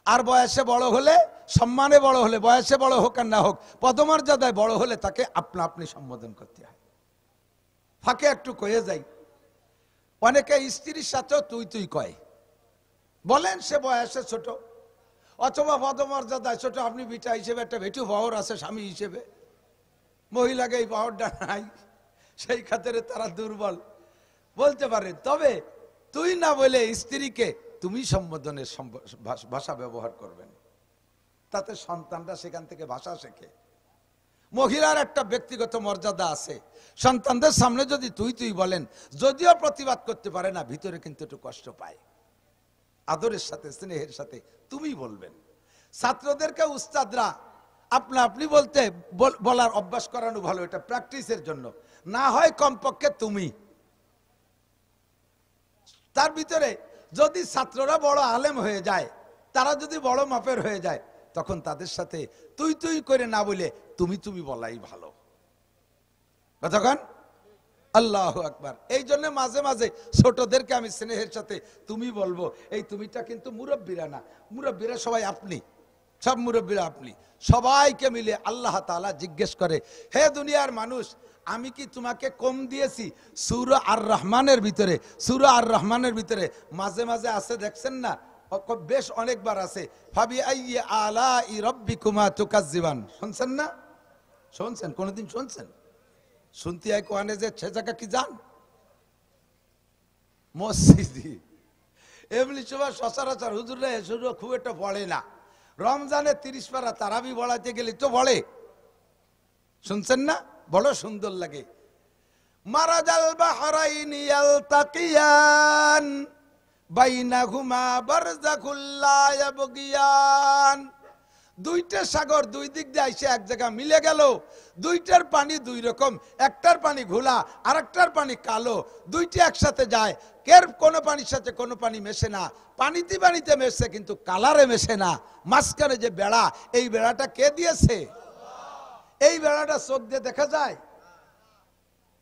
আর বয়সে বড় হলে, সম্মানে বড় হলে, বয়সে বড় হোক আর না হোক, পদমর্যাদায় বড় হলে তাকে আপনা আপনি সম্বোধন করতে হয়। ফাঁকে একটু কয়ে যাই, অনেকে স্ত্রীর সাথেও তুই তুই কয়, বলেন সে বয়সে ছোট অথবা পদমর্যাদায় ছোট। আপনি বিটা হিসেবে একটা ভেটু পাওয়ার আছে, স্বামী হিসেবে মহিলাকে এই পাওয়ারটা নাই, সেই খাতিরে তারা দুর্বল বলতে পারে। তবে তুই না বলে স্ত্রীকে তুমি সম্বোধনের ভাষা ব্যবহার করবেন, তাতে সন্তানরা সেখান থেকে ভাষা শেখে। মহিলার একটা ব্যক্তিগত মর্যাদা আছে, সন্তানদের সামনে যদি তুই তুই বলেন, যদিও প্রতিবাদ করতে পারে না, ভিতরে কিন্তু একটু কষ্ট পায়। আদরের সাথে, স্নেহের সাথে তুমি বলবেন। ছাত্রদেরকে উস্তাদরা আপনা আপনি বলতে বলার অভ্যাস করানো ভালো, এটা প্র্যাকটিসের জন্য। না হয় কমপক্ষে তুমি। তার ভিতরে যদি ছাত্ররা বড় আলেম হয়ে যায়, তারা যদি বড় মাপের হয়ে যায়, তখন তাদের সাথে তুই তুই করে না বলে তুমি তুমি বলাই ভালো। কতক্ষণ? আল্লাহু আকবার। এই জন্য মাঝে মাঝে ছোটদেরকে আমি স্নেহের সাথে তুমি বলবো। এই তুমিটা কিন্তু মুরব্বীরা না, মুরব্বীরা সবাই আপনি। সব মুরব্বীরা আপনি সবাইকে মিলে আল্লাহ তাআলা জিজ্ঞেস করে, হে দুনিয়ার মানুষ, আমি কি তোমাকে কম দিয়েছি? সূরা আর রহমানের ভিতরে, সূরা আর রহমানের ভিতরে মাঝে মাঝে আছে, দেখছেন না? বেশ অনেকবার আছে, ফাবি আইয়ি আলাই রাব্বিকুমা তুকাজ্জিবান। শুনছেন না? শুনছেন? কোনদিন শুনছেন? শুনতে হয় কোয়ানে যে সে জায়গা কি জান? মসজিদি। এমনি সময় সচরাচর হুজুররা এসব খুব একটা পড়ে না। রমজানে 30 পারা তারাবি পড়াইতে গেলে তো পড়ে, শুনছেন না? বড় সুন্দর লাগে। মারাজাল বাহরাইনি ইয়ালতাকিয়ান বাইনাহুমা বারযাখুল লা ইয়াবগিয়ান। দুইটা সাগর দুই দিক দিয়ে আইসে এক জায়গা মিলে গেল। দুইটার পানি দুই রকম, একটার পানি ঘোলা আর একটার পানি কালো। দুইটি একসাথে যায়, কের কোনো পানির সাথে কোনো পানি মেশে না। পানিতে পানিতে মেশে কিন্তু কালারে মেশে না। মাঝখানে যে বেড়া, এই বেড়াটা কে দিয়েছে? এই বেড়াটা চোখ দিয়ে দেখা যায়?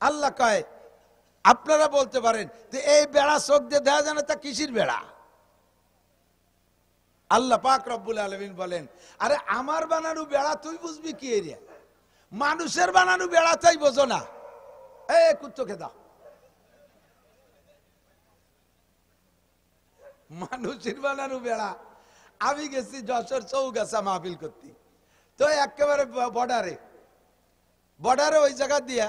আল্লাহ কয়, আপনারা বলতে পারেন যে এই বেড়া চোখ দিয়ে দেখা যায় না, তা কিসির বেড়া? আল্লাহ পাক রব্বুল আলামিন বলেন, আরে আমার বানানো বেড়া তুই বুঝবি কি এরিয়া? মানুষের বানানো বেড়া তাই বোঝো না? এ কুত্তকে দাও। মানুষের বানানো বেড়া। আমি গেছি যশোর চৌগাছা মাহফিল করতে, তো একেবারে বর্ডারে ওই জায়গা দিয়া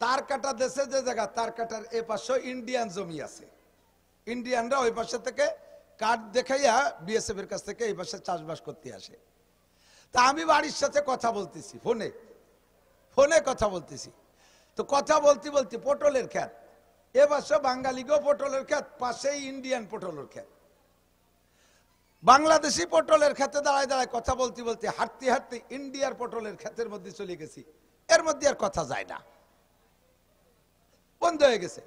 তার কাটা দেশে যে জায়গা, তার কাটার এ পাশে ইন্ডিয়ান জমি আছে। ইন্ডিয়ানরা ওই পাশে থেকে কার্ড দেখাইয়া বিএসএফ এর কাছ থেকে এই পাশে চাষবাস করতে আসে। তা আমি বাড়ির সাথে কথা বলতেছি, ফোনে কথা বলতেছি। তো কথা বলতে বলতে পটলের ক্ষেত, এ পাশে বাঙালিকেও পটলের ক্ষেত, পাশেই ইন্ডিয়ান পটলের ক্ষেত। বাংলাদেশি পটলের ক্ষেতে দাঁড়ায় দাঁড়ায় কথা বলতে বলতে হাঁটতে হাঁটতে ইন্ডিয়ার পটলের ক্ষেতের মধ্যে চলে গেছি। এর মধ্যে আর কথা যায় না, বন্ধ হয়ে গেছে।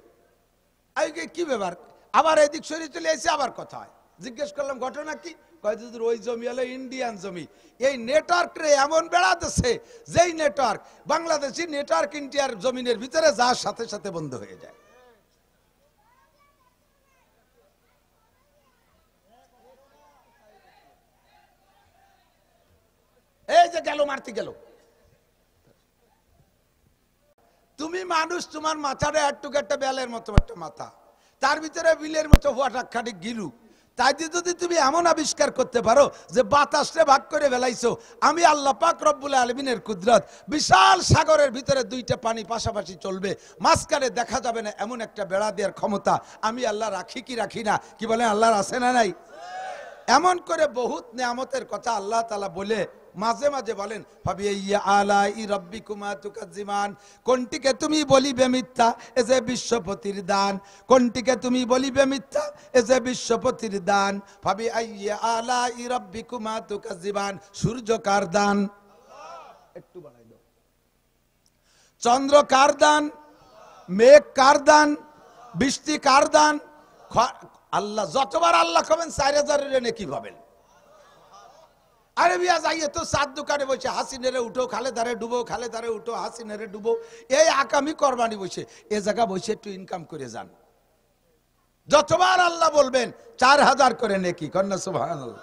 কি ব্যাপার? আবার এদিক সরে চলে এসে আবার কথা হয়। জিজ্ঞেস করলাম ঘটনা কি? ওই জমি হলো ইন্ডিয়ান জমি। এই নেটওয়ার্ক রে এমন বেড়াতেছে, যেই নেটওয়ার্ক বাংলাদেশি নেটওয়ার্ক ইন্ডিয়ার জমিনের ভিতরে যার সাথে সাথে বন্ধ হয়ে যায়। এই যে গেল, মারতে গেল। তুমি মানুষ, তোমার মাথাটা একটু একটা বেলের মতো একটা মাথা, তার ভিতরে বিলের মতো খাটি গিলু। তাই যদি তুমি এমন আবিষ্কার করতে পারো যে বাতাসে ভাগ করে ফেলাইছো, আমি আল্লাহ পাক রব্বুল আলামিনের কুদরত, বিশাল সাগরের ভিতরে দুইটা পানি পাশাপাশি চলবে, মাঝখানে দেখা যাবে না, এমন একটা বেড়া দেওয়ার ক্ষমতা আমি আল্লাহ রাখি কি রাখি না? কি বলেন, আল্লাহর আছে না নাই? এমন করে বহুত নিয়ামতের কথা আল্লাহ তাআলা বলে মাঝে মাঝে বলেন, ফাবিআইয়ি আলাই রাব্বিকুমা তুকাজ্জিমান। কোনটিকে তুমি বলিবে মিথ্যা, এ যে বিশ্বপতির দান। কোনটিকে তুমি বলিবে মিথ্যা, এ যে বিশ্বপতির দান। ফাবিআইয়ি আলাই রাব্বিকুমা তুকাজ্জিমান। সূর্য কার দান? একটু বাড়াই দাও। চন্দ্র কার দান? মেঘ কার দান? বৃষ্টি কার দান? আল্লাহ। যতবার আল্লাহ কবেন 4000 নাকি পাবেন। আরে বিয়া যাইয়ে তো সাত দোকানে বসে হাসিনেরে উঠো খালেদারে ডুবো, খালেদারে উঠো হাসিনেরে ডুবো, এই আকামি করবানি বসে এ জায়গা বসে একটু ইনকাম করে যান। যতবার আল্লাহ বলবেন 4000 করে নেকি। কন্যা সুবহানাল্লাহ।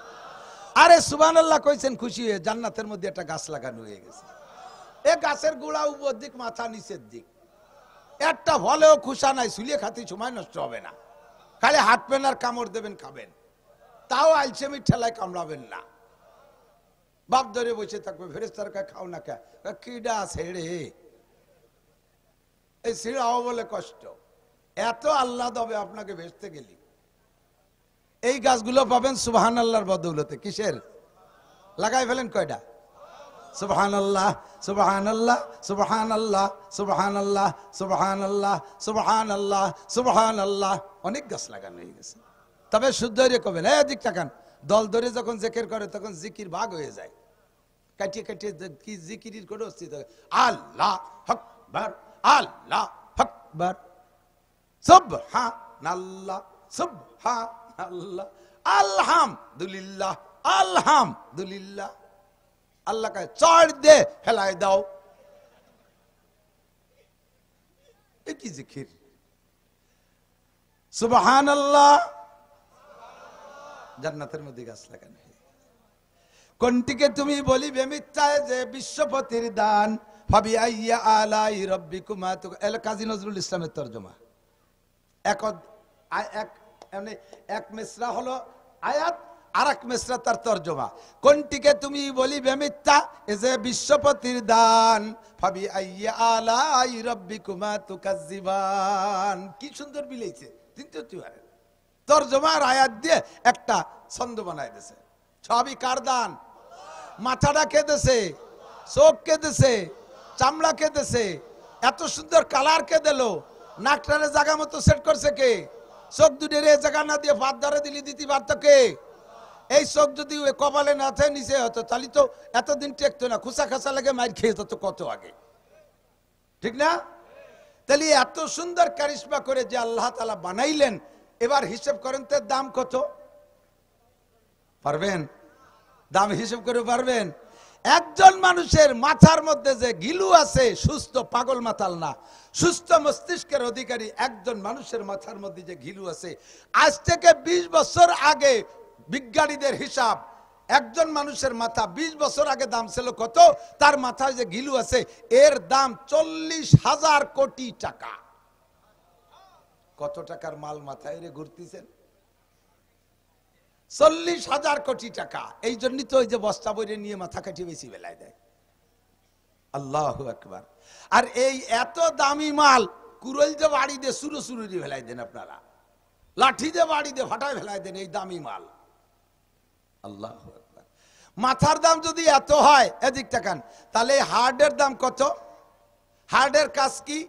আরে সুবহানাল্লাহ কইছেন খুশি হয়ে, জান্নাতের মধ্যে একটা গাছ লাগানো হয়ে গেছে। এ গাছের গোড়া উপর দিক, মাথা নিচের দিক, একটা ফলেও খুশা নাই, শুলিয়ে খাতি সময় নষ্ট হবে না। খালি হাঁটবেন আর কামড় দেবেন, খাবেন, তাও আলসেমি ঠেলায় কামড়াবেন না। বাপ ধরে বসে থাকবে, ফেরেশতার কা খাও না কে, কিডা ছেড়ে এই ছিড়াও বলে কষ্ট। এত আল্লাহ দেবে আপনাকে ভেস্তে গেলি। এই গাছগুলো পাবেন সুবহানাল্লাহর বদৌলতে। কিসের? লাগাই ফেলেন কয়টা? সুবহানাল্লাহ, সুবহানাল্লাহ, সুবহানাল্লাহ, সুবহানাল্লাহ, সুবহানাল্লাহ, সুবহানাল্লাহ, সুবহানাল্লাহ। অনেক গাছ লাগানো হয়ে গেছে। তবে শুদ্ধ রে কবেন, এই দিক তাকান। দল ধরে যখন জিকির করে তখন জিকির ভাগ হয়ে যায়। কাটিয়ে কাটিয়ে কি জিকিরের করে অস্তিত্ব। আল্লাহ আকবার, আল্লাহ আকবার, সুবহানাল্লাহ, সুবহানাল্লাহ, আলহামদুলিল্লাহ, আলহামদুলিল্লাহ। আল্লাহ কে চড় দে ফেলাই দাও। এ কি জিকির? সুবহানাল্লাহ। জান্নাতের মধ্যে গাছ লাগানো। কোনটিকে তুমি বলিবে মিথ্যায় যে বিশ্বপতির দান, ফাবি আইয়া আলাই রব্বিকুমা কাজী নজরুল ইসলামের তরজমা। এক মিসরা হলো আয়াত, আর এক মিসরা তার তরজমা। কোনটিকে তুমি বলিবে মিথ্যা এ যে বিশ্বপতির দান, ফাবি আইয়া আলাই রব্বিকুমা তুকাজ্জিবান। কি সুন্দর মিলেছে তিনটি তরজমার আয়াত দিয়ে একটা ছন্দ বানাই দিয়েছে। সবই কার দান? মাথাটা কে দেছে? চোখ কে দেছে? চামড়া কে দেছে? এত সুন্দর কালার কে দিল? নাকটারে জায়গা মতো সেট করছে কে? চোখ দুটের এই জায়গা না দিয়ে ভাত ধরে দিলি দিতে পারত কে? এই চোখ যদি কপালে না থাকে নিচে হতো তাহলে তো এতদিন টেকতো না, খুচা খাচা লাগে মাইর খেয়ে যেত কত আগে, ঠিক না? তাহলে এত সুন্দর কারিশমা করে যে আল্লাহ তাআলা বানাইলেন, এবার হিসাব করেন তো দাম কত? পারবেন? দাম হিসাব করে পারবেন? একজন মানুষের মাথার মধ্যে যে গিলু আছে, সুস্থ পাগল মাতাল না, সুস্থ মস্তিষ্কের অধিকারী একজন মানুষের মাথার মধ্যে যে গিলু আছে, আজ থেকে 20 বছর আগে বিজ্ঞানীদের হিসাব, একজন মানুষের মাথা 20 বছর আগে দাম ছিল কত? তার মাথায় যে গিলু আছে এর দাম 40,000 কোটি টাকা। কত টাকার মাল মাথায় রে ঘুরতেছেন? 40,000 কোটি টাকা। এই জন্যই তো ওই যে বস্তা বইরে নিয়ে মাথা কাটিয়ে বেশি বেলায় দেয়। আল্লাহু আকবার। আর এই এত দামি মাল কুরল যে বাড়ি দিয়ে সুরু সুরু দিয়ে ফেলাই দেন আপনারা, লাঠি দিয়ে বাড়ি দিয়ে ফাটায় ফেলাই দেন এই দামি মাল। আল্লাহু আকবার। মাথার দাম যদি এত হয়, এদিক তাকান, তাহলে হার্টের দাম কত? হার্টের কাজ কি?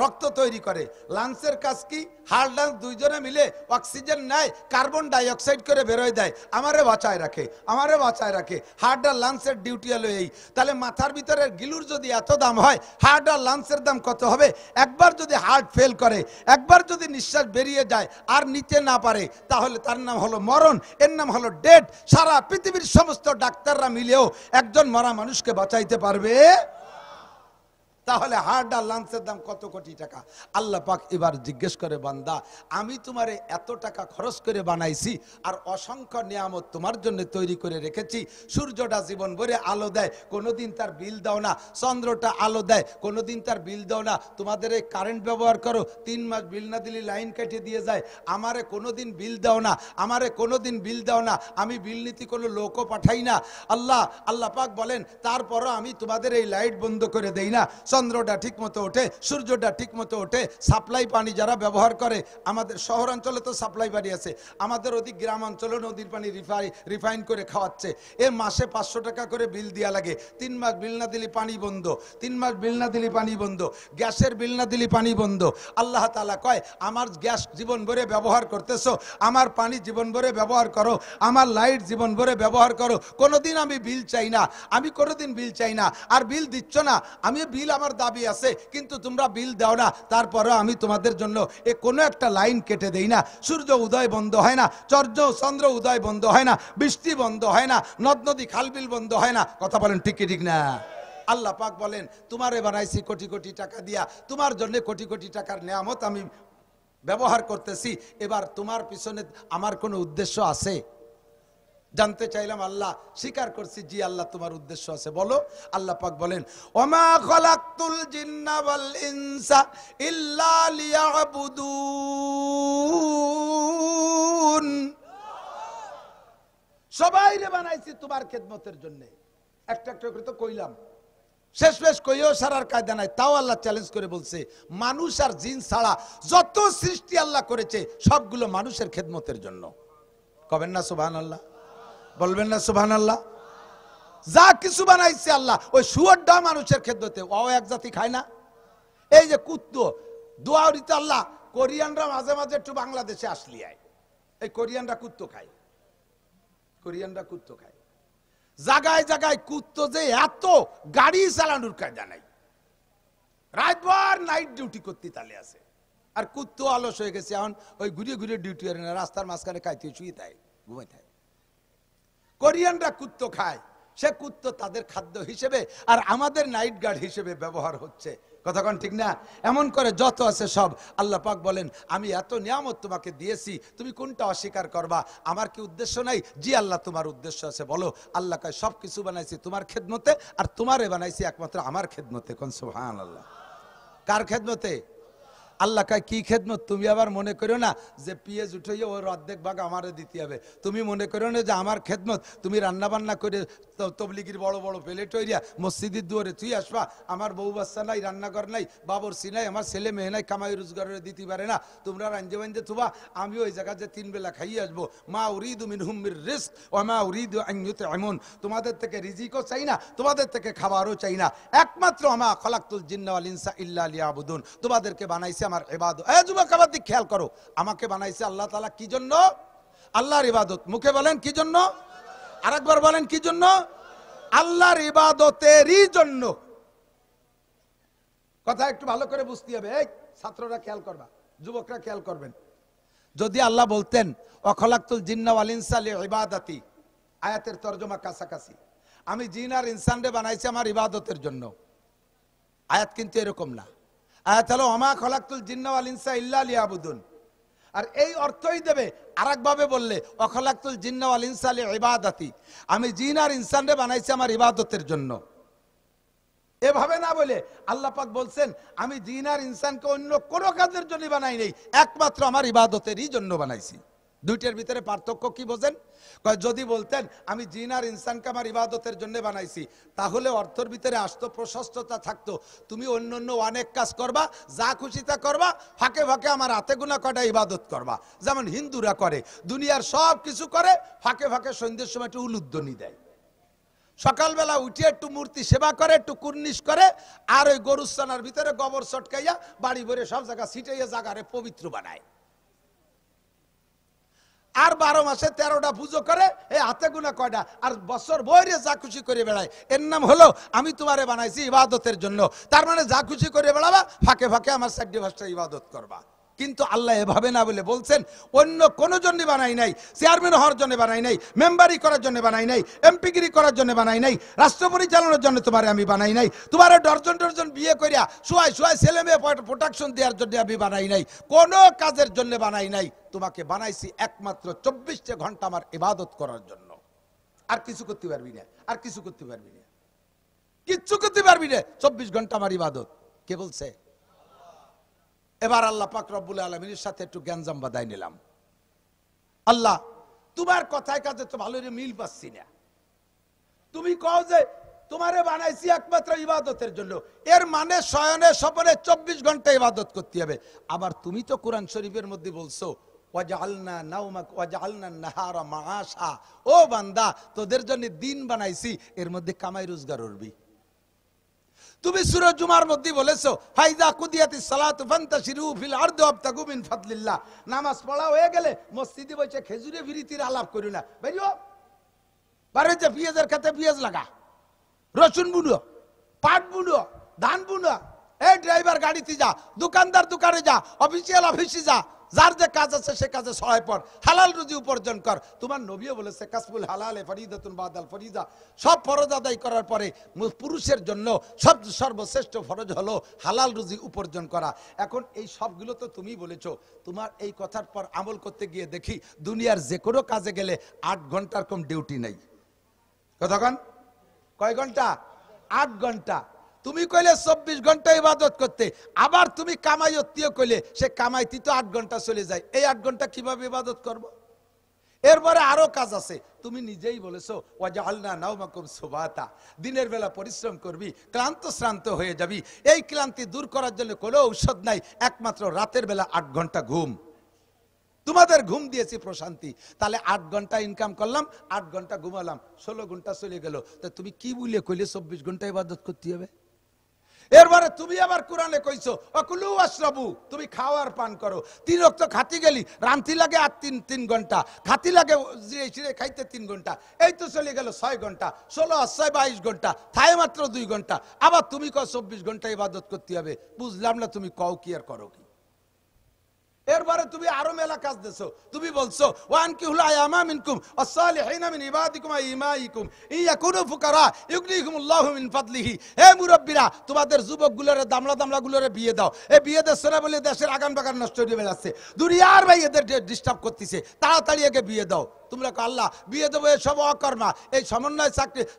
রক্ত তৈরি করে। লাংসের কাজ কি? হার্ট লাংস দুইজনে মিলে অক্সিজেন নেয়, কার্বন ডাই অক্সাইড করে বেরোয় দেয়, আমারে বাঁচায় রাখে, আমারে বাঁচায় রাখে। হার্ট আর লাংসের ডিউটি হলো এই। তাহলে মাথার ভিতরের গিলুর যদি এত দাম হয়, হার্ট আর লাংসের দাম কত হবে? একবার যদি হার্ট ফেল করে, একবার যদি নিঃশ্বাস বেরিয়ে যায় আর নিতে না পারে, তাহলে তার নাম হলো মরণ, এর নাম হলো ডেথ। সারা পৃথিবীর সমস্ত ডাক্তাররা মিলেও একজন মরা মানুষকে বাঁচাইতে পারবে? তাহলে হার্ট আর লাংসের দাম কত কোটি টাকা? আল্লাহ পাক এবার জিজ্ঞেস করে, বান্দা আমি তোমারে এত টাকা খরচ করে বানাইছি আর অসংখ্য নিয়ামত তোমার জন্য তৈরি করে রেখেছি। সূর্যটা জীবন ভরে আলো দেয়, কোনোদিন তার বিল দাও না। চন্দ্রটা আলো দেয়, কোনোদিন তার বিল দাও না। তোমাদের এই কারেন্ট ব্যবহার করো, 3 মাস বিল না দিলে লাইন কেটে দিয়ে যায়, আমারে কোনোদিন বিল দাও না, আমারে কোনোদিন বিল দাও না। আমি বিল নীতি কোনো লোকও পাঠাই না। আল্লাহ পাক বলেন, তারপরও আমি তোমাদের এই লাইট বন্ধ করে দেই না। চন্দ্রটা ঠিক মতো ওঠে, সূর্যটা ঠিক মতো ওঠে। সাপ্লাই পানি যারা ব্যবহার করে, আমাদের শহরাঞ্চলে তো সাপ্লাই পানি আছে, আমাদের ওদিক গ্রাম অঞ্চলে নদীর পানি রিফাইন করে খাওয়াচ্ছে। এ মাসে 500 টাকা করে বিল দেওয়া লাগে। 3 মাস বিল না দিলে পানি বন্ধ, 3 মাস বিল না দিলে পানি বন্ধ, গ্যাসের বিল না দিলে পানি বন্ধ। আল্লাহ তাআলা কয়, আমার গ্যাস জীবন ভরে ব্যবহার করতেছো, আমার পানি জীবন ভরে ব্যবহার করো, আমার লাইট জীবন ভরে ব্যবহার করো, কোনোদিন আমি বিল চাই না, আমি কোনোদিন বিল চাই না। আর বিল দিচ্ছ না, আমি বিল আমার দাবি আছে, কিন্তু তোমরা বিল দাও না, তারপরে আমি তোমাদের জন্য কোনো একটা লাইন কেটে দেই না। সূর্য উদয় বন্ধ হয় না, চন্দ্র উদয় বন্ধ হয় না, বৃষ্টি বন্ধ হয় না, নদ নদী খাল বিল বন্ধ হয় না। কথা বলেন ঠিক কি ঠিক না? আল্লাহ পাক বলেন, তোমারে বানাইছি কোটি কোটি টাকা দিয়া, তোমার জন্য কোটি কোটি টাকার নিয়ামত আমি ব্যবহার করতেছি। এবার তোমার পিছনে আমার কোনো উদ্দেশ্য আছে? জানতে চাইলাম। আল্লাহ স্বীকার করছি, জি আল্লাহ তোমার উদ্দেশ্য আছে। বলো। আল্লাহ পাক বলেন, ওমা খলাকতুল জিন্না ওয়াল ইনসা ইল্লা লিয়াবুদুন। সবাইরে বানাইছি তোমার খেদমতের জন্য। একটা একটা করে তো কইলাম, শেষ কইও সারার কায়দা নাই। তাও আল্লাহ চ্যালেঞ্জ করে বলছে, মানুষ আর জিন ছাড়া যত সৃষ্টি আল্লাহ করেছে সবগুলো মানুষের খেদমতের জন্য। কবেন না সুবহানাল্লাহ? বলবেন না সুবহানাল্লাহ? যা কিছু বানাইছে আল্লাহ, ওই শুয়োরটা মানুষের খেদমতে। ও এক জাতি খায় না? এই যে কুত্তো দোয়ারিতে আল্লাহ, কোরিয়ানরা মাঝে মাঝে একটু বাংলাদেশে আসলি আয়, এই কোরিয়ানরা কুত্তো খায়, কোরিয়ানরা কুত্তো খায়। জায়গায় জায়গায় কুত্তো যে এত, গাড়ি চালানোর কায়দা নাই, রাতভর নাইট ডিউটি করতে তালে আছে। আর কুত্তো অলস হয়ে গেছে, এখন ওই ঘুরিয়ে ঘুরিয়ে ডিউটি করে না, রাস্তার মাঝখানে খাইতে শুয়ে থাকে, ঘুমাই থাকে। কোরিয়ানরা কুত্তো খায়, সে কুত্তো তাদের খাদ্য হিসেবে আর আমাদের নাইট গার্ড হিসেবে ব্যবহার হচ্ছে। কথাক্ষণ ঠিক না? এমন করে যত আছে সব আল্লাহ পাক বলেন আমি এত নিয়ামত তোমাকে দিয়েছি, তুমি কোনটা অস্বীকার করবা? আমার কি উদ্দেশ্য নাই? জি আল্লাহ তোমার উদ্দেশ্য আছে। বলো আল্লাহ কয় সব কিছু বানাইছি তোমার খেদমতে, আর তোমারে বানাইছি একমাত্র আমার খেদমতে। কোন সুবহানাল্লাহ। কার খেদমতে? আল্লাহ কয় কি খেদমত? তুমি আবার মনে করো না যে পিএজ উঠাইয়া ওর অর্ধেক ভাগ আমারে দিতে হবে। তুমি মনে করো না যে আমার খেদমত তুমি রান্না বান্না করে তবলিগির বড় বড় প্লেট হইয়া মসজিদের দুয়ারে তুই আসবা, আমার বউ বাচ্চা নাই, রান্নাঘর নাই, বাবরসি নাই, আমার ছেলে মেয়ে নাই, কামাই রোজগারে দিতে পারে না, তোমরা রাঞ্জে বাঞ্জে থুবা, আমি ওই জায়গায় যে 3 বেলা খাইয়ে আসবো। মা উরিদু মিনহুম মির রিজক ওয়া মা উরিদু আন ইউতঈমুন, তোমাদের থেকে রিজিকও চাই না, তোমাদের থেকে খাবারও চাই না, একমাত্র আমা খলাকতুল জিন্না ওয়াল ইনসা ইল্লা লিয়াবুদুন, তোমাদেরকে বানাইছে আমার ইবাদত। এই যুবক আবার দিক খেয়াল করো, আমাকে বানাইছে আল্লাহ তাআলা কি জন্য? আল্লাহর ইবাদত। মুখে বলেন কি জন্য? আরেকবার বলেন কি জন্য? আল্লাহর ইবাদতেরই জন্য। কথা একটু ভালো করে বুঝতে হবে। এই ছাত্ররা খেয়াল করবা, যুবকরা খেয়াল করবেন। যদি আল্লাহ বলতেন ওয়াখলাকতুল জিন্না ওয়াল ইনসা লিইবাদাতি, আয়াতের তরজমা কাছাকাছি, আমি জিন আর ইনসানরে বানাইছি আমার ইবাদতের জন্য। আয়াত কিন্তু এরকম না। আয়াত হলো ওমা খলাকতুল জিন্না ওয়াল ইনসা ইল্লা লিয়াবুদুন। আর এই অর্থই দেবে আরেকভাবে বললে ওয়াখলাকতুল জিন্না ওয়াল ইনসা লিইবাদাতি, আমি জিন আর ইনসানরে বানাইছি আমার ইবাদতের জন্য। এভাবে না বলে আল্লাহ পাক বলছেন আমি জিন আর ইনসানকে অন্য কোনো কাজের জন্য বানাই নাই, একমাত্র আমার ইবাদতেরই জন্য বানাইছি। দুইটার ভিতরে পার্থক্য কি বোঝেন? যদি বলতেন আমি জিন আর ইনসানকে আমার ইবাদতের জন্য বানাইছি, তাহলে অর্থের ভিতরে আসতো প্রশস্ততা থাকতো। তুমি অন্য অন্য অনেক কাজ করবা, যা খুশি তা করবা, ফাঁকে ফাঁকে আমার হাতে গোনা কটা ইবাদত করবা, যেমন হিন্দুরা করে। দুনিয়ার সব কিছু করে, ফাঁকে ফাঁকে সন্ধ্যের সময় একটু উলুধ্বনি দেয়, সকালবেলা উঠে একটু মূর্তি সেবা করে, একটু কুর্নিশ করে, আর ওই গরুস্থানার ভিতরে গোবর চটকাইয়া বাড়ি ভরে সব জায়গা ছিটাইয়া জায়গারে পবিত্র বানায়। আর 12 মাসে 13টা পুজো করে, এই হাতে গুনা কয়টা, আর বছর বইরে যা খুশি করে বেড়ায়। এর নাম হলো আমি তোমারে বানাইছি ইবাদতের জন্য। তার মানে যা খুশি করে বেড়াবা, ফাঁকে ফাঁকে আমার 4 ইবাদত করবা। কিন্তু আল্লাহ এভাবে না বলে বলছেন অন্য কোনো জন্য বানাই নাই, চেয়ারম্যান হওয়ার জন্য বানাই নাই, মেম্বারি করার জন্য বানাই নাই, এমপিগিরি করার জন্য বানাই নাই, রাষ্ট্র পরিচালনার জন্য তোমারে আমি বানাই নাই, তোমার ডর্জন ডর্জন বিয়ে করিয়া শুয়াই শুয়াই ছেলে মেয়ে প্রোটেকশন দেওয়ার জন্য আমি বানাই নাই, কোনো কাজের জন্য বানাই নাই। তোমাকে বানাইছি একমাত্র 24 ঘন্টা আমার ইবাদত করার জন্য। আর কিছু করতে পারবি না, আর কিছু করতে পারবি না, কিচ্ছু করতে পারবি না, 24 ঘন্টা আমার ইবাদত। কে বলছে? এবার আল্লাহ পাক রব্বুল আলামিনের সাথে একটু জ্ঞানজাম বাঁধাই নিলাম। আল্লাহ তোমার কথায় কাজে তো ভালো মিল পাচ্ছি না। তুমি কও যে তোমারে বানাইছি একমাত্র ইবাদতের জন্য, এর মানে শয়নে স্বপনে 24 ঘন্টা ইবাদত করতে হবে। আবার তুমি তো কোরআন শরীফের মধ্যে বলছো ওয়াজআলনা নাওমাক ওয়াজআলনা নাহারা মাআশা, ও বান্দা তোদের জন্য দিন বানাইছি, এর মধ্যে কামাই রোজগার করবি। তুমি সূরা জুমার মধ্যে বলেছো ফাইজা কুদিয়াতিস সালাতু ফান্তাশিরু ফিল আরদি ওয়াবতাগু মিন ফাদলিল্লাহ, নামাজ পড়া হয়ে গেলে মসজিদে বসে খেজুরে বিরিতির আলাপ করিও না। বেরিও বারে যে পেঁয়াজের খেতে পেঁয়াজ লাগা, রসুন বুনো, পাট বুনো, ধান বুনো, এই ড্রাইভার গাড়িতে যা, দোকানদার দোকানে যা, অফিসিয়াল অফিসে যা, যার যে কাজ আছে সে কাজে সহায় পড়, হালাল রুজি উপার্জন কর। তোমার নবীও বলেছে কাসবুল হালালে ফরিদাতুন বাদাল ফরিদা, সব ফরজ আদায় করার পরে পুরুষের জন্য সর্বশ্রেষ্ঠ ফরজ হলো হালাল রুজি উপার্জন করা। এখন এই সবগুলো তো তুমি বলেছো, তোমার এই কথার পর আমল করতে গিয়ে দেখি দুনিয়ার যে কোনো কাজে গেলে 8 ঘন্টার কম ডিউটি নাই। কতক্ষণ? কয় ঘন্টা? 8 ঘন্টা। তুমি কইলে 24 ঘন্টা ইবাদত করতে, আবার তুমি কামাই অত্তীয় কইলে সে কামাইতে তো 8 ঘন্টা চলে যায়। এই 8 ঘন্টা কিভাবে ইবাদত করব? এরপরে আরো কাজ আছে। তুমি নিজেই বলেছো ওয়াজআলনা নাওমাকুম সুবাতা, দিনের বেলা পরিশ্রম করবি, ক্লান্ত শ্রান্ত হয়ে যাবি। এই ক্লান্তি দূর করার জন্য কোনো ঔষধ নাই, একমাত্র রাতের বেলা 8 ঘন্টা ঘুম। তোমাদের ঘুম দিয়েছি প্রশান্তি। তাহলে 8 ঘন্টা ইনকাম করলাম, 8 ঘন্টা ঘুমালাম, 16 ঘন্টা চলে গেল। তা তুমি কি বলে কইলে 24 ঘন্টা ইবাদত করতে হবে? এরপরে তুমি আবার কোরআনে কইছো অকুলু ওয়াশরাবু, তুমি খাও আর পান করো। 3 ওয়াক্ত খাতি গেলি, রান্তি লাগে আর 3 ঘন্টা, খাতি লাগে জিরে খাইতে 3 ঘন্টা, এই তো চলে গেল 6 ঘন্টা, 16 আর 6 22 ঘন্টা, থায় মাত্র 2 ঘন্টা। আবার তুমি কও 24 ঘন্টা ইবাদত করতে হবে। বুঝলাম না তুমি কও কি আর করো কি? এরপরে তুমি আরো মেলা কাজ দিছো, তুমি বলছো ওয়ান কি হুল আয়ামা মিনকুম আস-সালিহিনা মিন ইবাদিকুম ওয়া ইমাইকুম ইয়াকুনু ফুকারা ইউগনিকুমুল্লাহু মিন ফাদলিহি। হে মুরব্বিরা, তোমাদের যুবকগুলোরে দামড়াগুলোরে বিয়ে দাও। এই বিয়ে দিচ্ছে না বলে দেশের আগান বাগান নষ্ট হয়ে বেড়াচ্ছে, দুনিয়ার ভাই এদের ডিস্টার্ব করতেছে, তাড়াতাড়ি একে বিয়ে দাও। তোমরা আল্লাহ বিয়ে দেবো, এসব অকর্মা, এই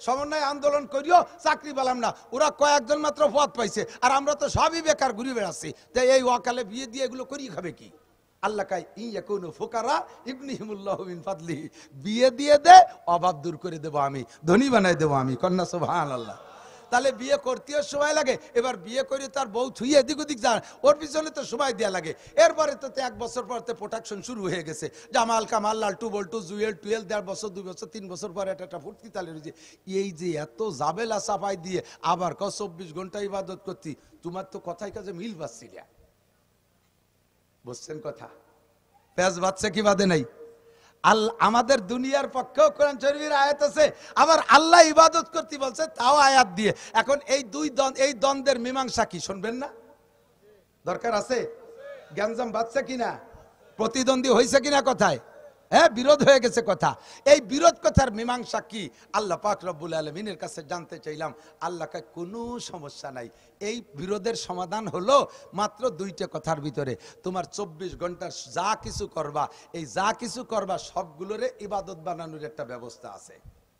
সমন্বয় আন্দোলন করিও চাকরি পেলাম না। ওরা কয়েকজন মাত্র পদ পাইছে, আর আমরা তো সবই বেকার ঘুরে বেড়াচ্ছি। তাই এই ওয়াকালে বিয়ে দিয়ে এগুলো করি খাবে কি? আল্লাহ কাই ইয়াকুনু ফুকারা ইগনিহিমুল্লাহু মিন ফাদলিহি, বিয়ে দিয়ে দে, অভাব দূর করে দেবো আমি, ধনী বানাই দেবো আমি। কন্যা সুবহানাল্লাহ। তাহলে বিয়ে করতেও সময় লাগে, এবার বিয়ে করে তার বউ ছুঁয়ে এদিক ওদিক যান, ওর পিছনে তো সময় দেওয়া লাগে। এরপরে তো 1 বছর পর প্রোডাকশন শুরু হয়ে গেছে, জামাল কামাল লালটু বল্টু জুয়েল টুয়েল, 1.5 বছর 2 বছর 3 বছর পর একটা ফুটকি তালে রয়েছে। এই যে এত জাবেলা চাপাই দিয়ে আবার 24 ঘন্টা ইবাদত করতি, তোমার তো কথায় কাজে মিল পাচ্ছি না। বুঝছেন কথা? পেঁয়াজ বাচ্চা কি বাদে নাই? আমাদের দুনিয়ার পক্ষেও কোরআন শরীফের আয়াত আছে, আবার আল্লাহ ইবাদত করতে বলছে তাও আয়াত দিয়ে। এখন এই দ্বন্দ্বের মীমাংসা কি শুনবেন না? দরকার আছে? গ্যাঞ্জাম বাচ্চা কিনা, প্রতিদ্বন্দ্বী হয়েছে কিনা কথায়, হ্যাঁ বিরোধ হয়ে গেছে কথা। এই বিরোধ কথার মীমাংসা কি আল্লাহ পাক রব্বুল আলামিনের কাছে জানতে চাইলাম। আল্লাহকে কোনো সমস্যা নাই, এই বিরোধের সমাধান হলো মাত্র 2টা কথার ভিতরে। তোমার 24 ঘন্টার যা কিছু করবা, এই যা কিছু করবা সবগুলোরে ইবাদত বানানোর একটা ব্যবস্থা আছে।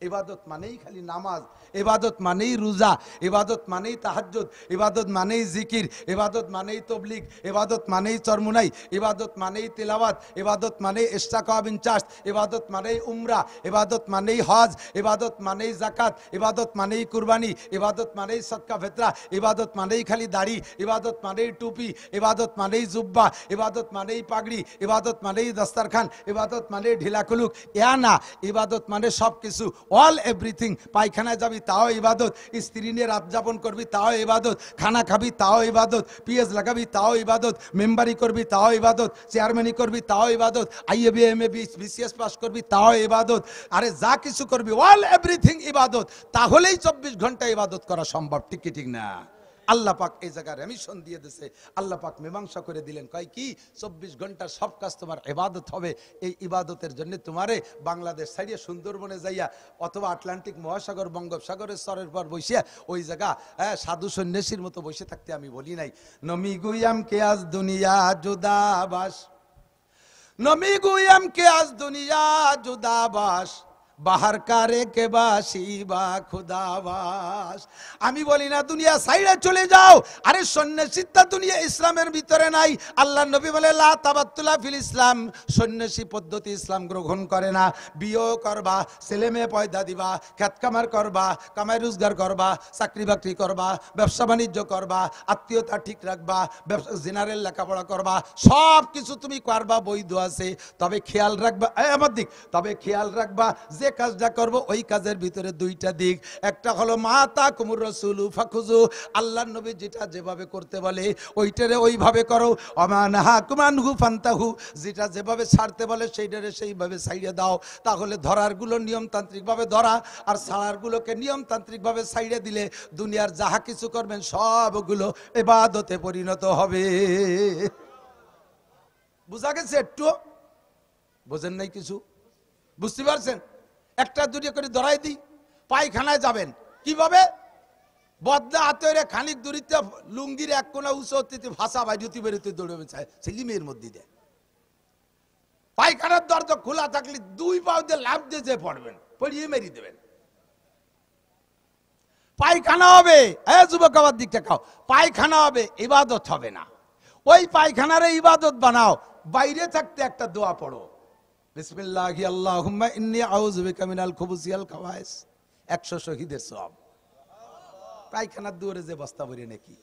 ইবাদত মানেই খালি নামাজ, ইবাদত মানেই রোজা, ইবাদত মানেই তাহাজ্জুদ, ইবাদত মানেই জিকির, ইবাদত মানেই তবলিগ, ইবাদত মানেই চরমুনাই, ইবাদত মানেই তিলাওয়াত, ইবাদত মানেই ইস্তিগফার বিন চাষ, ইবাদত মানেই উমরা, ইবাদত মানেই হজ, ইবাদত মানেই যাকাত, ইবাদত মানেই কুরবানি, ইবাদত মানেই সদকা ফিতরা, ইবাদত মানেই খালি দাড়ি, ইবাদত মানেই টুপি, ইবাদত মানেই জুব্বা, ইবাদত মানেই পাগড়ি, ইবাদত মানেই দস্তরখান, ইবাদত মানেই ঢিলা কুলুক। না, ইবাদত মানে সব কিছু, অল এভরিথিং। পায়খানায় যাবি তাও ইবাদত, স্ত্রী নিয়ে রাত যাপন করবি তাও ইবাদত, খানা খাবি তাও ইবাদত, পিএস লাগাবি তাও ইবাদত, মেম্বারি করবি তাও ইবাদত, চেয়ারম্যানি করবি তাও ইবাদত, আইএবি এমএবি বিসিএস পাস করবি তাও ইবাদত। আরে যা কিছু করবি অল এভরিথিং ইবাদত। তাহলেই 24 ঘন্টা ইবাদত করা সম্ভব, ঠিক কি ঠিক না? আল্লাহ পাক এই জায়গায় রেমিশন দিয়ে দিয়েছে, আল্লাহ পাক মীমাংসা করে দিলেন। কয় কি 24 ঘন্টা সব কাজ তোমার ইবাদত হবে। এই ইবাদতের জন্য তোমারে বাংলাদেশ ছাড়িয়ে সুন্দরবনে যাইয়া অথবা আটলান্টিক মহাসাগর বঙ্গোপসাগরের স্তরের পর বসিয়া ওই জায়গা সাধু সন্ন্যাসীর মতো বসে থাকতে আমি বলি নাই। নমি গুইয়াম কে আজ দুনিয়া জুদাবাস, নমি গুইয়াম কে আজ দুনিয়া জুদাবাস, বাহার কারে কে বাসি বা খুদাবাস। আমি বলি না দুনিয়া সাইডে চলে যাও, আরে সন্ন্যাসিতা দুনিয়া ইসলামের ভিতরে নাই। আল্লাহ নবী বলে লা তাবাত্তুলা ফিল ইসলাম, সন্ন্যাসী পদ্ধতি ইসলাম গ্রহণ করে না। বিয়ে করবা, ছেলে মেয়ে পয়দা দিবা, খেত কামার করবা, কামাই রোজগার করবা, চাকরি বাকরি করবা, ব্যবসা বাণিজ্য করবা, আত্মীয়তা ঠিক রাখবা, জেনারেল লেখাপড়া করবা, সব কিছু তুমি করবা, বৈধ আছে। তবে খেয়াল রাখবা, আমার দিক, তবে খেয়াল রাখবা যে কাজটা করবো ওই কাজের ভিতরে 2টা দিক। একটা হলো মাতা কুমুর রাসূলু ফাখুযু, আল্লাহর নবী যেটা যেভাবে করতে বলে ওইটারে ওইভাবে করো। অমানহা কুমানহু ফান্তাহু, যেটা যেভাবে ছাড়তে বলে সেইটারে সেইভাবে ছাইড়ে দাও। তাহলে ধরারগুলো নিয়মতান্ত্রিকভাবে ধরা, আর ছাড়ারগুলোকে নিয়মতান্ত্রিকভাবে ছাইড়ে দিলে দুনিয়ার যাহা কিছু করবেন সবগুলো ইবাদতে পরিণত হবে। বুঝা গেছে? একটু বোঝেন নাই কিছু? বুঝতে পারছেন? একটা 2টা করে ধরাই দিই। পায়খানায় যাবেন কিভাবে? বদলা হাতে খানিক দূরিতে লুঙ্গির এক কোনা উঁচু ভাষা বাইরুতি বেরোতে দৌড়বে চায় ছেলিমের মধ্যে দেয়। পায়খানার দরজা খোলা থাকলে 2 পাও দিয়ে লাভ দিয়ে যে পড়বেন, পড়িয়ে মেরি দেবেন। পায়খানা হবে, যুবক আমার দিকটা খাও, পায়খানা হবে, ইবাদত হবে না। ওই পায়খানারে ইবাদত বানাও। বাইরে থাকতে একটা দোয়া পড়ো, বিসমিল্লাহি আল্লাহুম্মা ইন্নী আউযু বিকা মিনাল খুবুসি ওয়াল খাবায়েস। 100 শহীদের সওয়াব। পায়খানার দুয়ারে যে বস্তা ভরে নাকি,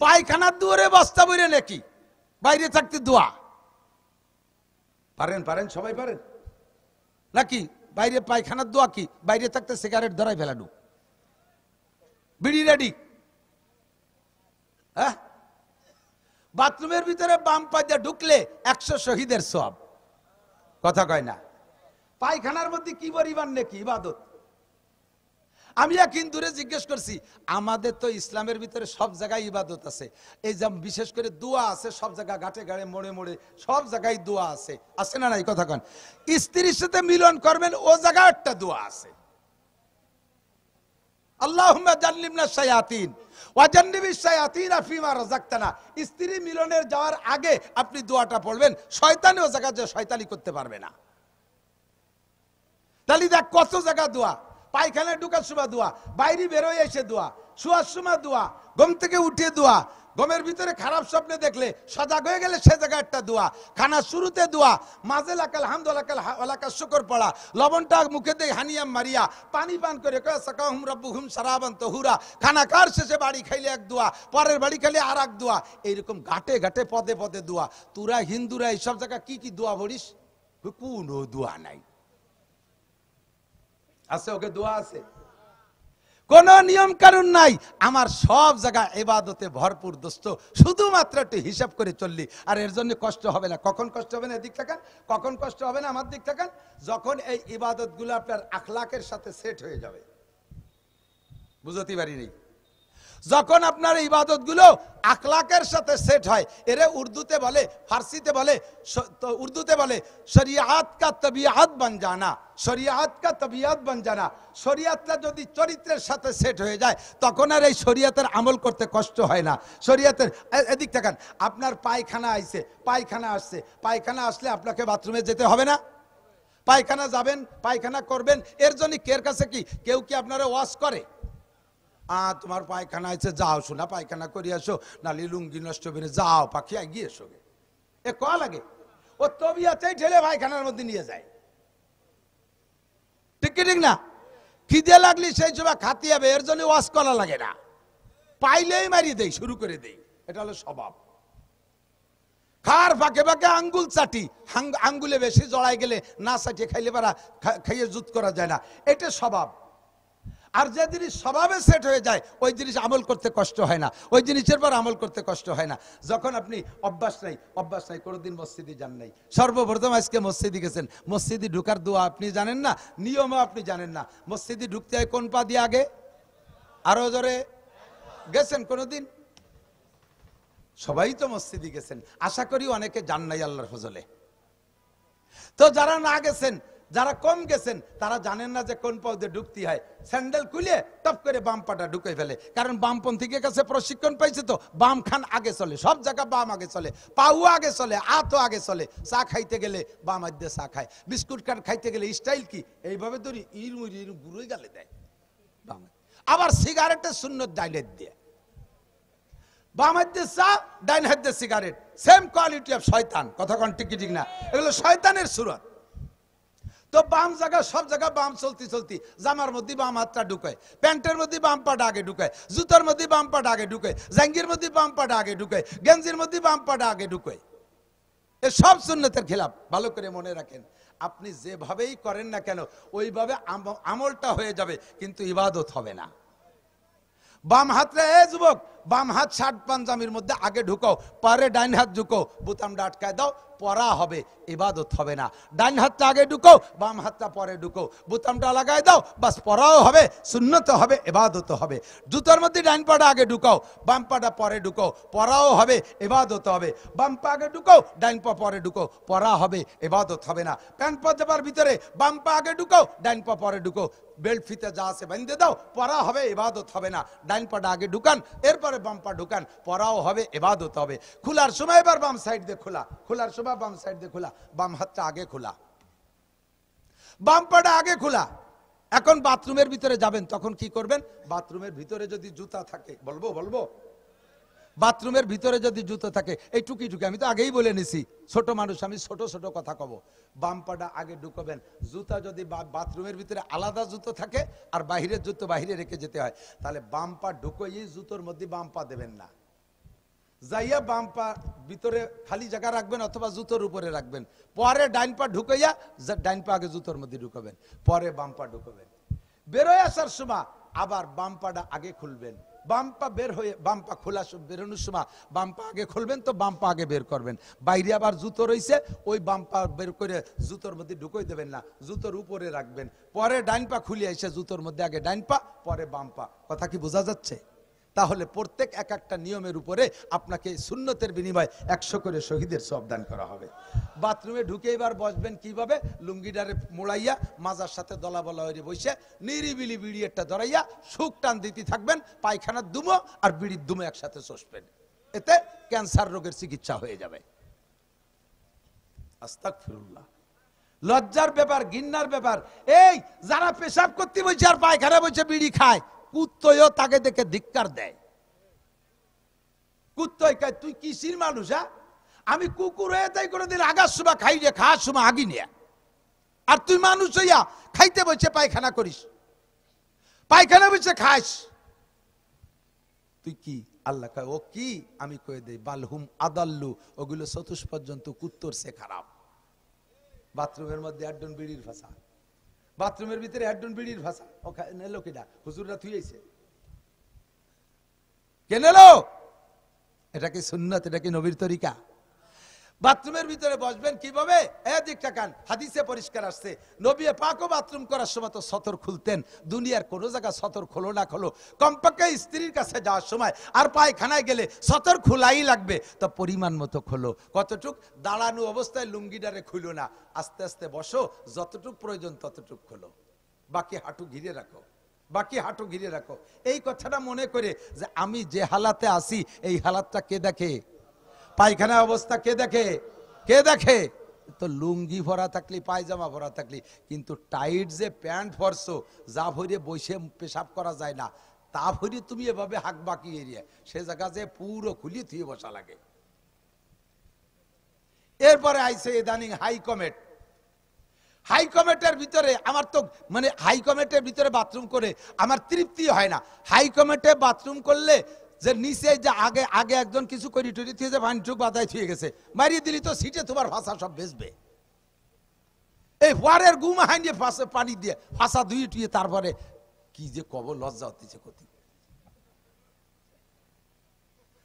পায়খানার দুয়ারে বস্তা ভরে নাকি, বাইরে থাকতে দোয়া পারেন? পারেন সবাই পারেন নাকি? বাইরে পায়খানার দোয়া কি? বাইরে থাকতে সিগারেট ধরাই ফেলানো, বিড়ি রেডি, হ্যাঁ। বাথরুমের ভিতরে বাম পা দিয়ে ঢুকলে 100 শহীদের সওয়াব। কথা কয় না? পায়খানার মধ্যে কি পরিমাণ নাকি ইবাদত। আমি এক হিন্দুরে জিজ্ঞেস করছি, আমাদের তো ইসলামের ভিতরে সব জায়গায় ইবাদত আছে, এই যে বিশেষ করে দোয়া আছে সব জায়গায়, ঘাটে ঘাটে মোড়ে মোড়ে সব জায়গায় দোয়া আছে, আছে না নাই কথা কন? স্ত্রীর সাথে মিলন করবেন ও জায়গায় একটা দোয়া আছে, আল্লাহুম্মা জান্নিবনা শায়াতিন ওয়া জান্নিবিশ শায়াতিনা ফিমা রাযাকতানা। স্ত্রী মিলনের যাওয়ার আগে আপনি দোয়াটা পড়বেন, শয়তান ও জায়গা যে শয়তানি করতে পারবে না। তাহলে দেখ কত জায়গা দোয়া, পায়খানায় ঢুকার সময় দোয়া, বাইরে বেরোয় এসে দোয়া, শোয়ার সময় দোয়া, ঘুম থেকে উঠে দোয়া, ঘুমের ভিতরে খারাপ স্বপ্নে দেখলে সজাগ হয়ে গেলে সে জায়গায় একটা দোয়া, খানার শুরুতে দোয়া, মাঝে লাকাল হামদুলিল্লাহ শুকর পড়া, লবণটা মুখে দিয়ে হানিয়াম মারিয়া পানি পান করে সাকাহুম রাব্বুহুম শারাবান তাহুরা, খানা কার শেষে বাড়ি খাইলে এক দোয়া, পরের বাড়ি খাইলে আর এক দোয়া, এইরকম ঘাটে ঘাটে পদে পদে দোয়া। তোরা হিন্দুরা এইসব জায়গায় কি কি দোয়া পড়িস? কোনো দোয়া নাই আছে, ওকে দোয়া আছে, কোন নিয়ম কানুন নাই। আমার সব জায়গা ইবাদতে ভরপুর দোস্ত, শুধুমাত্র একটু হিসাব করে চললি, আর এর জন্য কষ্ট হবে না। কখন কষ্ট হবে না? এদিক থাকেন। কখন কষ্ট হবে না? আমার দিক থাকেন। যখন এই ইবাদত গুলো আপনার আখলাকের সাথে সেট হয়ে যাবে। বুঝতে পারিনি? যখন আপনার ইবাদত গুলো আখলাকের সাথে সেট হয়, এরে উর্দুতে বলে, ফার্সিতে বলে, উর্দুতে বলে শরিয়াত কা তবিয়াত বন জানা, শরিয়াত কা তবিয়াত বন জানা। শরিয়াতটা যদি চরিত্রের সাথে সেট হয়ে যায়, তখন আর এই শরিয়াতের আমল করতে কষ্ট হয় না। শরিয়াতের এদিক থাকেন, আপনার পায়খানা আইছে, পায়খানা আসছে, পায়খানা আসলে আপনাকে বাথরুমে যেতে হবে না? পায়খানা যাবেন, পায়খানা করবেন, এর জন্য কের কাছে কি কেউ কি আপনারা ওয়াশ করে? তোমার পায়খানা আছে, যাও শোনা পায়খানা করি আসো, নালি লুঙ্গি নষ্ট করে যাও পাখি গিয়ে এসো। এ ক লাগে? ও তবিয়াতেই ঠেলে পায়খানার মধ্যে নিয়ে যায়। ঠিক কি ঠিক না? খিদে লাগলি সেই সময় খাতি হবে, এর জন্য ওয়াশ করা লাগে না, পাইলেই মারি দেই, শুরু করে দেই। এটা হলো স্বভাব। খার ফাঁকে ফাঁকে আঙ্গুল চাটি, আঙ্গুলে বেশি জড়াই গেলে না চাটিয়ে খাইলে পারা খাইয়ে জুত করা যায় না, এটা স্বভাব। আর যে জিনিস স্বভাবে সেট হয়ে যায়, ওই জিনিস আমল করতে কষ্ট হয় না, ওই জিনিসের পর আমল করতে কষ্ট হয় না। যখন আপনি অভ্যাস নাই, কোনোদিন মসজিদে যান নাই, সর্বপ্রথম আজকে মসজিদে গেছেন, মসজিদে ঢুকার দোয়া আপনি জানেন না, নিয়মও আপনি জানেন না। মসজিদে ঢুকতে হয় কোন পা দিয়ে আগে? আরো জোরে গেছেন কোনোদিন? সবাই তো মসজিদে গেছেন, আশা করি অনেকে জান নাই আল্লাহর ফজলে। তো যারা না গেছেন, যারা কম গেছেন, তারা জানেন না যে কোন পা দিয়ে ঢুকতে হয়। স্যান্ডেল খুলে টপ করে বাম পাটা ঢুকে ফেলে, কারণ বামপন্থীকে কাছে প্রশিক্ষণ পাইছে তো, বাম খান আগে চলে, সব জায়গা বাম আগে চলে, পাউ আগে চলে, আতো আগে চলে। চা খাইতে গেলে বাম হাত দিয়ে চা খায়, বিস্কুট কাঠ খাইতে গেলে স্টাইল কি এইভাবে ধরি ইর গুঁড়োই গালে দেয় বাম। আবার সিগারেটের সুন্নত ডাইন হাত দিয়ে, বাম হাত দিয়ে চা, ডাইন হাত দিয়ে সিগারেট, সেম কোয়ালিটি অফ শয়তান। কথা কোন ঠিক ঠিক না? এগুলো শয়তানের সুরত। তো বাম জায়গা সব জায়গা বাম চলতি জামার মধ্যে বাম হাতটা ঢুকায়, প্যান্টের মধ্যে বাম পাটা আগে ঢুকায়, জুতার মধ্যে বাম পাটা আগে ঢুকায়, জাঙ্গির মধ্যে বাম পাটা আগে ঢুকায়, গেঞ্জির মধ্যে বাম পাটা আগে ঢুকায়। এ সব সুন্নতের খেলাফ। ভালো করে মনে রাখেন, আপনি যেভাবেই করেন না কেন ওইভাবে আমলটা হয়ে যাবে, কিন্তু ইবাদত হবে না। বাম হাতটা, এ যুবক, বাম হাত শার্ট পাঞ্জামির মধ্যে আগে ঢুকাও, পরে ডাইন হাত ঢুকাও, বোতামটা আটকায় দাও, পরা হবে, ইবাদত হবে না। ডাইন হাতটা আগে ঢুকাও, বাম হাতটা পরে ঢুকাও, বোতামটা লাগাই দাও, বাস পরাও হবে, সুন্নত হবে, ইবাদত হবে। জুতার মধ্যে ডাইন পাটা আগে ঢুকাও, বাম পাটা পরে ঢুকাও, পরাও হবে, ইবাদত হবে। বাম পা আগে ঢুকাও, ডাইন পা পরে ঢুকাও, পরা হবে, ইবাদত হবে না। প্যান্ট পাজামার ভিতরে বাম পা আগে ঢুকাও, ডাইন পা পরে ঢুকাও, বেল্ট ফিতে যা আছে বেঁধে দাও, পরা হবে, ইবাদত হবে না। ডাইন পাটা আগে ঢুকান, এরপরে বাম পা ঢুকান, পরাও হবে, ইবাদত হবে। খোলার সময় এবার বাম সাইড দিয়ে খোলা, খোলার সময় বাম সাইড দিয়ে খোলা, বাম হাতটা আগে খোলা, বাম পাটা আগে খোলা। এখন বাথরুমের ভিতরে যাবেন, তখন কি করবেন? বাথরুমের ভিতরে যদি জুতা থাকে, বলবো বাথরুমের ভিতরে যদি জুতো থাকে, এই টুকি আমি তো আগেই বলে নিছি, ছোট মানুষ আমি, ছোট ছোট কথা কব। বাম পাটা আগে ঢুকবেন। জুতা যদি বাথরুমের ভিতরে আলাদা জুতো থাকে আর বাহিরের জুতো বাহিরে রেখে যেতে হয়, তাহলে বাম পা ঢুকোই জুতোর মধ্যে বাম পা দেবেন না, যাইয়া বাম পা ভিতরে খালি জায়গা রাখবেন অথবা জুতোর উপরে রাখবেন, পরে ডাইন পা ঢুকাইয়া, ডাইন পা আগে জুতোর মধ্যে ঢুকাবেন, পরে বাম পা ঢুকাবেন। বেরোয় আসার সময় আবার বাম পাটা আগে খুলবেন, বাম পা বের হয়ে বাম পা খোলা বেরোনোর সময় বাম পা আগে খুলবেন তো বাম পা আগে বের করবেন। বাইরে আবার জুতো রয়েছে, ওই বাম পা বের করে জুতোর মধ্যে ঢুকোই দেবেন না, জুতোর উপরে রাখবেন। পরে ডাইন পা খুলে এসে জুতোর মধ্যে আগে ডাইন পা পরে বাম পা। কথা কি বোঝা যাচ্ছে? তাহলে প্রত্যেক এক একটা নিয়মের উপরে আপনাকে সুন্নতের বিনিময়ে 100 করে শহীদের সওয়াব দান করা হবে। বাথরুমে ঢুকে এবার বসবেন কিভাবে? লুঙ্গিটারে মোড়াইয়া মাজার সাথে দলা বলা হয়ে বসে নিরিবিলি বিড়ি একটা ধরাইয়া সুখ টান দিতে থাকবেন। পায়খানার দুমো আর বিড়ির দুমো একসাথে চষবেন, এতে ক্যান্সার রোগের চিকিৎসা হয়ে যাবে। আস্তাগফিরুল্লাহ। লজ্জার ব্যাপার, ঘৃণার ব্যাপার। এই যারা পেশাব করতে বসে আর পায়খানা বসে বিড়ি খায়, কুত্তয়ও তাকে দেখে ধিক্কার দেয়। কুত্তই কয় তুই কিসির মানুষ? আমি কুকুর হয়ে তাই কোনোদিন আগার সময় খাই রে, খাওয়ার সময় আগি নিয়ে, আর তুই মানুষ হইয়া খাইতে বসে পায়খানা করিস, পায়খানা বসে খাস, তুই কি? আল্লাহ কয় ও কি? আমি কয়ে দেই বালহুম আদাল্লু, ওগুলো চতুষ্পদ জন্তু কুত্তর সে খারাপ। বাথরুমের মধ্যে একজন বিড়ির ভাষা, বাথরুমের ভিতরে একজন বিড়ির ভাষা, ও নেলো কিনা? হুজুররা থুইছে, কে নেলো? এটা কি সুন্নাত? এটা কি নবীর তরিকা? বাথরুমের ভিতরে বসবেন কিভাবে? এদিকটা কান, হাদিসে পরিষ্কার আসছে নবী পাকও বাথরুম করার সময় তো সতর খুলতেন। দুনিয়ার কোন জায়গা সতর খোলো না খোলো, কমপক্ষে স্ত্রীর কাছে যাওয়ার সময় আর পায়খানায় গেলে সতর খোলাই লাগবে, তো পরিমাণ মতো খোলো। কতটুক? দাঁড়ানো অবস্থায় লুঙ্গিডারে খুলো না, আস্তে আস্তে বসো, যতটুক প্রয়োজন ততটুক খোলো, বাকি হাঁটু ঘিরে রাখো, বাকি হাঁটু ঘিরে রাখো। এই কথাটা মনে করে যে আমি যে হালাতে আছি এই হালাতটা কে দেখে? পায়খানা অবস্থা কে দেখে? কে দেখে? তো লুঙ্গি ভরা থাকলি, পায়জামা ভরা থাকলি, কিন্তু টাইট যে প্যান্ট ভরছো, যা ভরে বসে পেশাব করা যায় না, তা ভরে তুমি এভাবে হাক বাকি এরিয়া, সে জায়গা যে পুরো খুলি থুয়ে বসা লাগে। এরপরে আইছে ইদানিং হাই কমেট। হাই কমেটের ভিতরে আমার তো মানে হাই কমেটের ভিতরে বাথরুম করে আমার তৃপ্তি হয় না। হাই কমেটে বাথরুম করলে যে নিচে যে আগে আগে একজন কিছু করি টরি থুয়ে যে ভাইনটুক বাদায় থুয়ে গেছে, মারিয়ে দিলি তো সিটে তোমার ভাষা সব বেসবে। এই ওয়ারের গুম হাইনিয়ে পানি দিয়ে ভাষা ধুয়ে টুয়ে তারপরে কি যে কব, লজ্জা হতেছে ক্ষতি।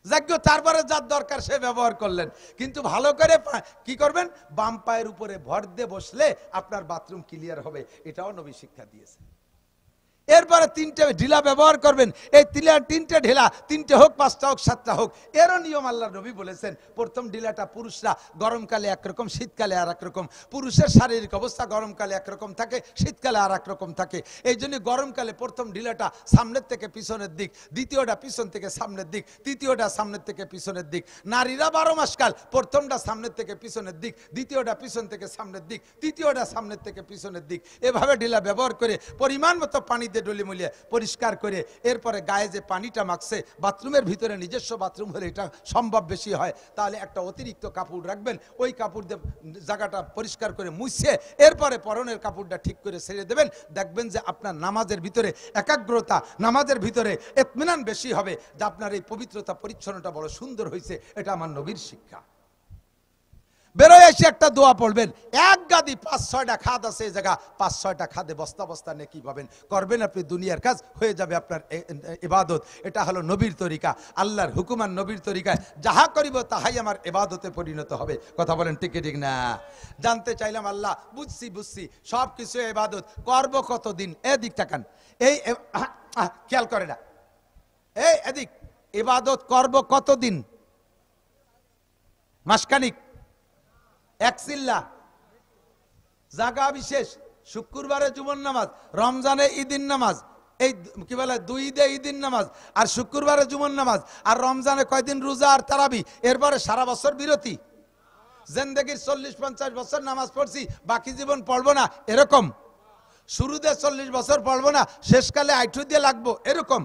যাজ্ঞ তারপরে যার দরকার সে ব্যবহার করলেন, কিন্তু ভালো করে কি করবেন? বাম পায়ের উপরে ভর দিয়ে বসলে আপনার বাথরুম ক্লিয়ার হবে, এটাও নবী শিক্ষা দিয়েছে। এরপরে 3টে ঢিলা ব্যবহার করবেন। এই 3টে ঢিলা, 3টে হোক, 5টা হোক, 7টা হোক, এরও নিয়ম আল্লাহ নবী বলেছেন। প্রথম ঢিলাটা পুরুষরা গরমকালে একরকম, শীতকালে আর একরকম। পুরুষের শারীরিক অবস্থা গরমকালে একরকম থাকে, শীতকালে আর একরকম থাকে। এই জন্য গরমকালে প্রথম ঢিলাটা সামনের থেকে পিছনের দিক, দ্বিতীয়টা পিছন থেকে সামনের দিক, তৃতীয়টা সামনের থেকে পিছনের দিক। নারীরা 12 মাস কাল প্রথমটা সামনের থেকে পিছনের দিক, দ্বিতীয়টা পিছন থেকে সামনের দিক, তৃতীয়টা সামনের থেকে পিছনের দিক, এভাবে ঢিলা ব্যবহার করে পরিমাণ মতো পানি ডলি মলিয়ে পরিষ্কার করে এরপরে গায়ে যে পানিটা মাখছে, বাথরুমের ভিতরে নিজস্ব বাথরুম হলে এটা সম্ভব বেশি হয়, তাহলে একটা অতিরিক্ত কাপড় রাখবেন, ওই কাপড় দিয়ে জায়গাটা পরিষ্কার করে মুছে এরপরে পরনের কাপড়টা ঠিক করে ছেড়ে দেবেন। দেখবেন যে আপনার নামাজের ভিতরে একাগ্রতা, নামাজের ভিতরে ইতমিনান বেশি হবে, যে আপনার এই পবিত্রতা পরিচ্ছন্নতা বড় সুন্দর হয়েছে। এটা আমার নবীর শিক্ষা। বেরোয় এসে একটা দোয়া পড়বেন, এক গাদি 5-6টা খাদ আছে, এই জায়গা 5-6টা খাদে বস্তা বস্তা নেকি পাবেন, করবেন আপনি, দুনিয়ার কাজ হয়ে যাবে আপনার ইবাদত। এটা হলো নবীর তরিকা, আল্লাহর হুকুম আর নবীর তরিকায় যাহা করিব তাহাই আমার ইবাদতে পরিণত হবে। কথা বলেন ঠিক ঠিক না? জানতে চাইলাম আল্লাহ, বুঝছি সব কিছু ইবাদত, করব কতদিন? এদিক তাকান, এই খেয়াল করে না, এই এদিক, ইবাদত করব কতদিন? মাসখানিক, এক চিল্লা, জাগা বিশেষ, শুক্রবারে জুমার নামাজ, রমজানে ঈদিন নামাজ, এই কি বলে 2 ঈদে ঈদিন নামাজ, আর শুক্রবারে জুমার নামাজ, আর রমজানে কয়দিন রোজা আর তারাবি, এরপরে সারা বছর বিরতি। জিন্দেগির 40-50 বছর নামাজ পড়ছি, বাকি জীবন পড়বো না এরকম। শুরুতে 40 বছর পড়বো না, শেষকালে 8 দিয়ে লাগবো এরকম।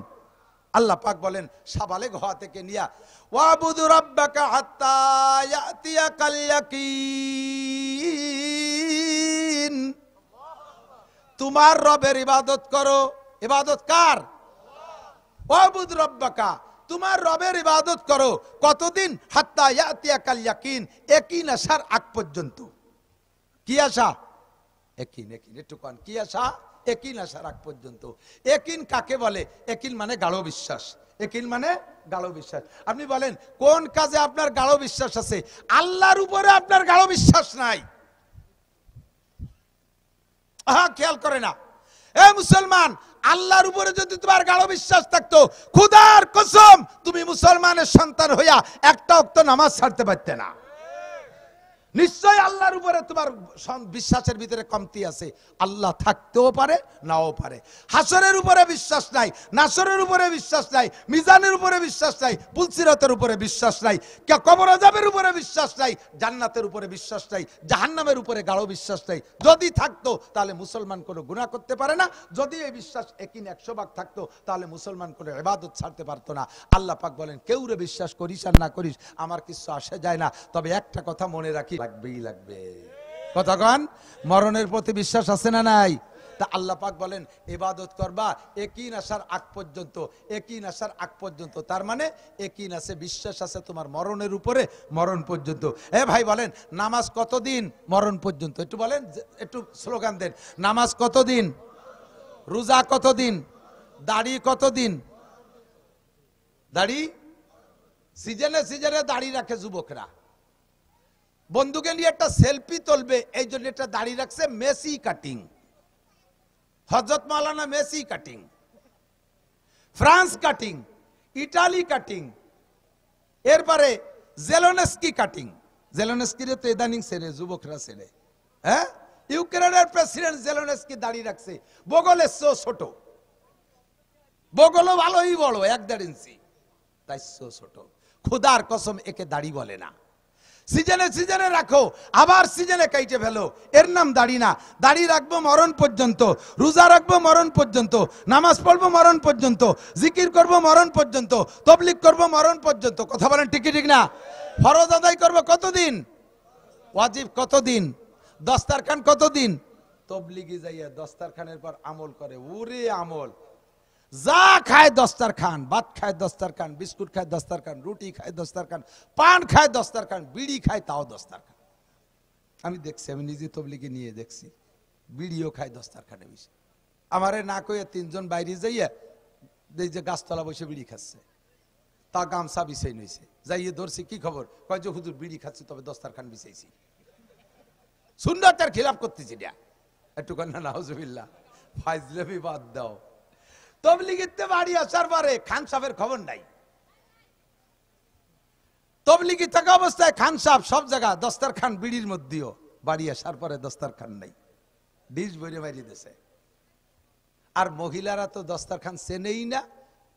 আল্লাহ পাক বলেন সাবালেগ হওয়া থেকে নিয়া ওয়াবুদু রাব্বাকা হাত্তা ইয়াতিয়াকাল ইয়াকিন, তোমার রবের ইবাদত করো। ইবাদত কার? ওয়াবুদু রাব্বাকা, তোমার রবের ইবাদত করো কতদিন? হাত্তা ইয়াতিয়াকাল ইয়াকিন, ইয়াকিন আসার আগ পর্যন্ত। কি আশা? ইয়াকিন, একটু কোন কি আশা? একিন আসার আগ পর্যন্ত। একিন কাকে বলে? একিন মানে গাঢ় বিশ্বাস। একিন মানে গাঢ় বিশ্বাস। আপনি বলেন কোন কাজে আপনার গাঢ় বিশ্বাস আছে? আল্লাহর উপরে আপনার গাঢ় বিশ্বাস নাই। খেয়াল করে না এ মুসলমান, আল্লাহর উপরে যদি তোমার গাঢ় বিশ্বাস থাকতো, খোদার কসম তুমি মুসলমানের সন্তান হইয়া একটা ওয়াক্ত নামাজ ছাড়তে পারতে না। নিশ্চয় আল্লাহর উপরে তোমার বিশ্বাসের ভিতরে কমতি আছে। আল্লাহ থাকতেও পারে, নাও পারে। হাসরের উপরে বিশ্বাস নাই, নাসরের উপরে বিশ্বাস নাই, মিজানের উপরে বিশ্বাস নাই, পুলসিরাতের উপরে বিশ্বাস নাই, কবর আযাবের উপরে বিশ্বাস নাই, জান্নাতের উপরে বিশ্বাস নাই, জাহান্নামের উপরে গাঢ় বিশ্বাস নাই। যদি থাকতো তাহলে মুসলমান কোনো গুনাহ করতে পারে না। যদি এই বিশ্বাস একিন 100 ভাগ থাকতো তাহলে মুসলমান কোনো ইবাদত ছাড়তে পারতো না। আল্লাহ পাক বলেন কেউরে বিশ্বাস করিস আর না করিস আমার কিছু আসে যায় না, তবে একটা কথা মনে রাখি, লাগবেই লাগবে। কতক্ষণ? মরণের প্রতি বিশ্বাস আছে না নাই? তা আল্লাহ পাক বলেন ইবাদত করবা একিন আসার আগ পর্যন্ত। একিন আসার আগ পর্যন্ত তার মানে একিন আছে, বিশ্বাস আছে তোমার মরণের উপরে, মরণ পর্যন্ত। এ ভাই বলেন নামাজ কতদিন? মরণ পর্যন্ত। একটু বলেন, একটু স্লোগান দেন। নামাজ কতদিন? রোজা কতদিন? দাড়ি কতদিন? দাড়ি সিজনে সিজনে দাড়ি রাখে যুবকরা। বন্ধুকে নিয়ে একটা সেলফি তুলবে, এই জন্য একটা দাড়ি রাখছে মেসি কাটিং। হযরত মাওলানা Messi cutting, France cutting, Italy cutting, এরপরে জেলেনস্কি কাটিং। জেলেনস্কির তো ইদানিং ছেড়ে যুবকরা ছেড়ে। হ্যাঁ, ইউক্রেনের প্রেসিডেন্ট জেলেনস্কি দাড়ি রাখছে, বগলে ছোট, বগলও ভালোই বড়, 1.5 ইঞ্চি, তাই ছোট। খোদার কসম একে দাড়ি বলে না। সিজনে সিজনে রাখো, আবার সিজনে কাইটে ফেলো, এর নাম দাড়ি না। দাড়ি রাখবো মরণ পর্যন্ত, রোজা রাখবো মরণ পর্যন্ত, নামাজ পড়বো মরণ পর্যন্ত, জিকির করবো মরণ পর্যন্ত, তাবলীগ করবো মরণ পর্যন্ত। কথা বলেন ঠিক ঠিক না? ফরজ আদায় করবো কতদিন? ওয়াজিব কতদিন? দস্তারখান কতদিন? তাবলীগে যাইয়া দস্তারখানের পর আমল করে, ওরে আমল। যা খায় দস্তারখান, ভাত খায় দস্তারখান, বিস্কুট খায় দস্তারখান, রুটি খায় দস্তারখান, পান খায় দস্তারখান, বিড়ি খায় তাও দস্তারখান। আমি দেখছি, আমি নিজে তবলিগে নিয়ে দেখছি, বিড়িও খায় দস্তারখানে বসে। আমারে না কইয়া 3 জন বাইরে যাইয়া এই যে গাছতলা বসে বিড়ি খাচ্ছে, তা গামছা বিছাই নইছে, যাইয়ে ধরছি কি খবর, কয় যে হুজুর বিড়ি খাচ্ছি তবে দস্তারখান বিছাইছি। সুন্নাতের খিলাফ করতেছি না একটু কন্যা নাউজুবিল্লাহ। ফাইজলামি বাদ দাও। তবলিগিতে বাড়ি আসার পরে খান সাহেবের খবর নাই। তবলিগি থাকা অবস্থায় খান সাহেব সব জায়গা দস্তারখান বিড়ির মধ্যেও, বাড়ি আসার পরে দস্তারখান নাই, ডিশ বইরে বাইরে দিয়েছে। আর মহিলারা তো দস্তারখান চেনেই না,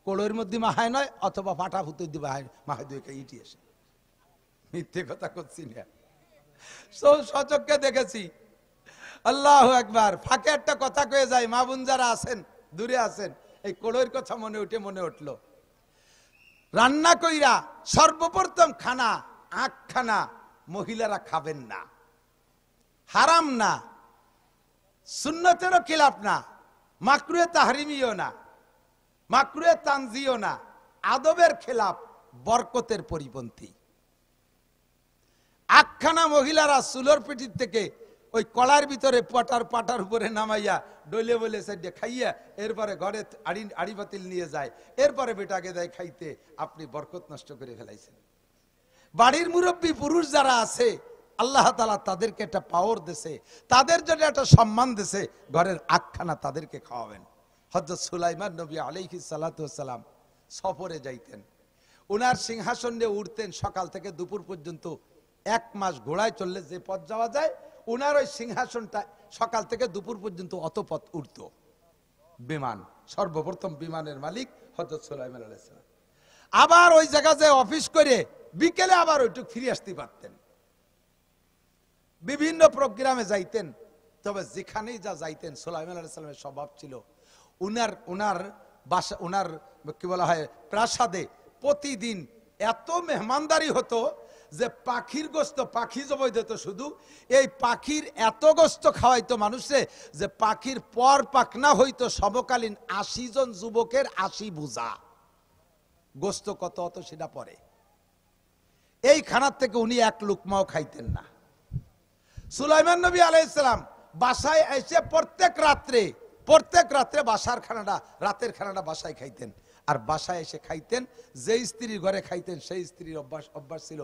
কোড়ের মধ্যে মাহায় নয়, অথবা ফাটা ফুতুর দিয়ে মাহায় দুই ইটি আসে। মিথ্যে কথা করছি না, সচক্ষে দেখেছি। আল্লাহু আকবার। ফাঁকে একটা কথা কয়ে যায়, মা বোন যারা আছেন দূরে আছেন, এই কোড়ের কথা মনে উঠলো। রান্না কইরা সর্বপ্রথম খানা, আখ খানা মহিলারা খাবেন না, হারাম না, সুন্নতেরও খিলাফ না, মাকরুহে তাহরিমিও না, মাকরুহে তানজিও না, আদবের খেলাফ, বরকতের পরিপন্থী। আখখানা মহিলারা চুলোর পিঠির থেকে ওই কলার ভিতরে পাটার উপরে নামাইয়া ডলে বলে সাইডে খাইয়া এরপরে ঘরে আড়ি বাতিল নিয়ে যায়, এরপরে বেটাকে দেয় খাইতে। আপনি বরকত নষ্ট করে ফেলাইছেন। বাড়ির মুরব্বী পুরুষ যারা আছে আল্লাহ তাআলা তাদেরকে একটা পাওয়ার দিয়েছে, তাদের জন্য একটা সম্মান দিয়েছে, ঘরের আখখানা তাদেরকে খাওয়াবেন। হযরত সুলাইমান নবী আলাইহিস সালাতু ওয়াস সালাম সফরে যাইতেন, উনার সিংহাসন নিয়ে উঠতেন সকাল থেকে দুপুর পর্যন্ত। 1 মাস ঘোড়ায় চললে যে পথ যাওয়া যায়, উনার ওই সিংহাসনটা সকাল থেকে দুপুর পর্যন্ত অত পথ উঠত। বিমান, সর্বপ্রথম বিমানের মালিক হযরত সুলাইমান আলাইহিস সালাম। আবার ওই জায়গা যে অফিস করে বিকেলে আবার ওইটুক ফিরে আসতে পারতেন। বিভিন্ন প্রোগ্রামে যাইতেন, তবে যেখানেই যা যাইতেন সুলাইমান আলাইহিস সালামের স্বভাব ছিল, উনার বাসা, উনার কি বলা হয় প্রাসাদে প্রতিদিন এত মেহমানদারি হতো যে পাখির গোস্ত, পাখি জবাই দিত শুধু, এই পাখির এত গোস্ত খাওয়াইতো মানুষে যে পাখির পর পাকনা হইতো সমকালীন 80 জন যুবকের 80 বোঝা গোস্ত। কত হতো সেটা পরে। এই খানার থেকে উনি 1 লুকমাও খাইতেন না। সুলাইমান নবী আলাইহিস সালাম বাসায় এসে প্রত্যেক রাত্রে প্রত্যেক রাত্রে বাসার খানাটা, রাতের খানাটা বাসায় খাইতেন। আর বাসায় এসে খাইতেন, যে স্ত্রীর ঘরে খাইতেন সেই স্ত্রীর অভ্যাস ছিল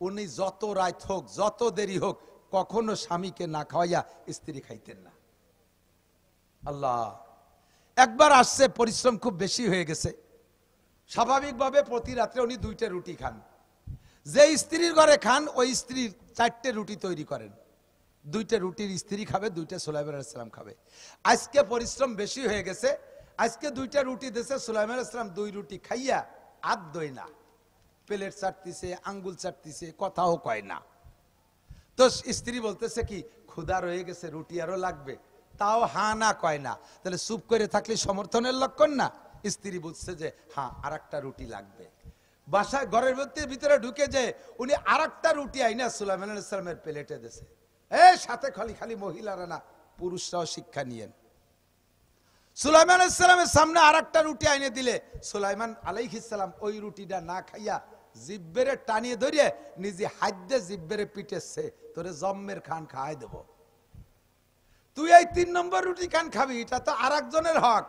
উনি যত রাত হোক, যত দেরি হোক, কখনো স্বামীকে না খাওয়াইয়া স্ত্রী খাইতেন না। আল্লাহ, একবার আসছে, পরিশ্রম খুব বেশি হয়ে গেছে, স্বাভাবিকভাবে প্রতি রাত্রে উনি 2টা রুটি খান। যে স্ত্রীর ঘরে খান ওই স্ত্রীর 4টে রুটি তৈরি করেন। 2টা রুটির স্ত্রী খাবে, 2টা সুলাইমান আলাইহিস সালাম খাবে। আজকে পরিশ্রম বেশি হয়ে গেছে, আজকে 2টা রুটি দিয়েছে, সুলাইমান আলাইহিস সালাম 2 রুটি খাইয়া আর দই না, প্লেট চাটতিছে, আঙ্গুল চাটতিছে, কথাও কয় না। তো স্ত্রী বলতেছে কি, ক্ষুধা রয়ে গেছে, রুটি আরো লাগবে, তাও হা না কয় না। তাহলে চুপ করে থাকলে সমর্থনের লক্ষণ না? স্ত্রী বুঝছে যে হ্যাঁ আর একটা রুটি লাগবে। বাসায় ঘরের ভিতরে ঢুকে যে উনি আর একটা রুটি আইনা সুলাইমান আলাইহিস সালামের প্লেটে দিয়েছে। সাথে খালি খালি মহিলারা না, পুরুষরাও শিক্ষা নিয়েন। সুলাইমান আলাইহিস সালামের সামনে আর একটা রুটি আইনে দিলে সুলাইমান আলাইহিস সালাম ওই রুটিটা না খাইয়া জিব্বেরে টানিয়ে ধরিয়ে নিজে হাত দিয়ে জিব্বেরে পিটেছে, তোরে জম্মের খান খাওয়াই দেব। তুই এই 3 নম্বর রুটি খান খাবি, এটা তো আর একজনের হক।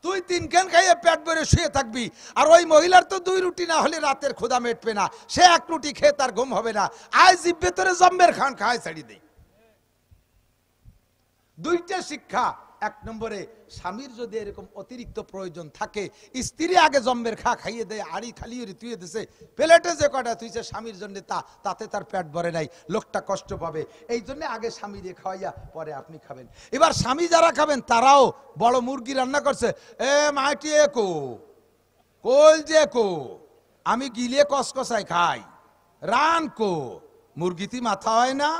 তুই 3 খান খাইয়ে পেট ভরে শুয়ে থাকবি, আর ওই মহিলার তো 2 রুটি না হলে রাতের ক্ষুধা মেটবে না, সে 1 রুটি খেয়ে তার ঘুম হবে না। আয় জিব্বে তোরে জম্মের খান খাওয়াই ছাড়ি দেই। 2টা শিক্ষা। 1 নম্বরে, স্বামীর যদি এরকম অতিরিক্ত প্রয়োজন থাকে, স্ত্রী আগে জম্মের খাইয়ে দেয়, আড়ি খালি তুইয়ে দিছে, প্লেটে যে কটা তুইছে স্বামীর জন্য, তাতে তার পেট ভরে নাই, লোকটা কষ্ট পাবে। এই জন্য আগে স্বামী দিয়ে খাওয়াইয়া পরে আপনি খাবেন। এবার স্বামী যারা খাবেন তারাও বড় মুরগি রান্না করছে, মাটিয়ে কো কোল যে কো, আমি গিলে কসকসাই খাই, রান কো, মুরগিতে মাথা হয় না,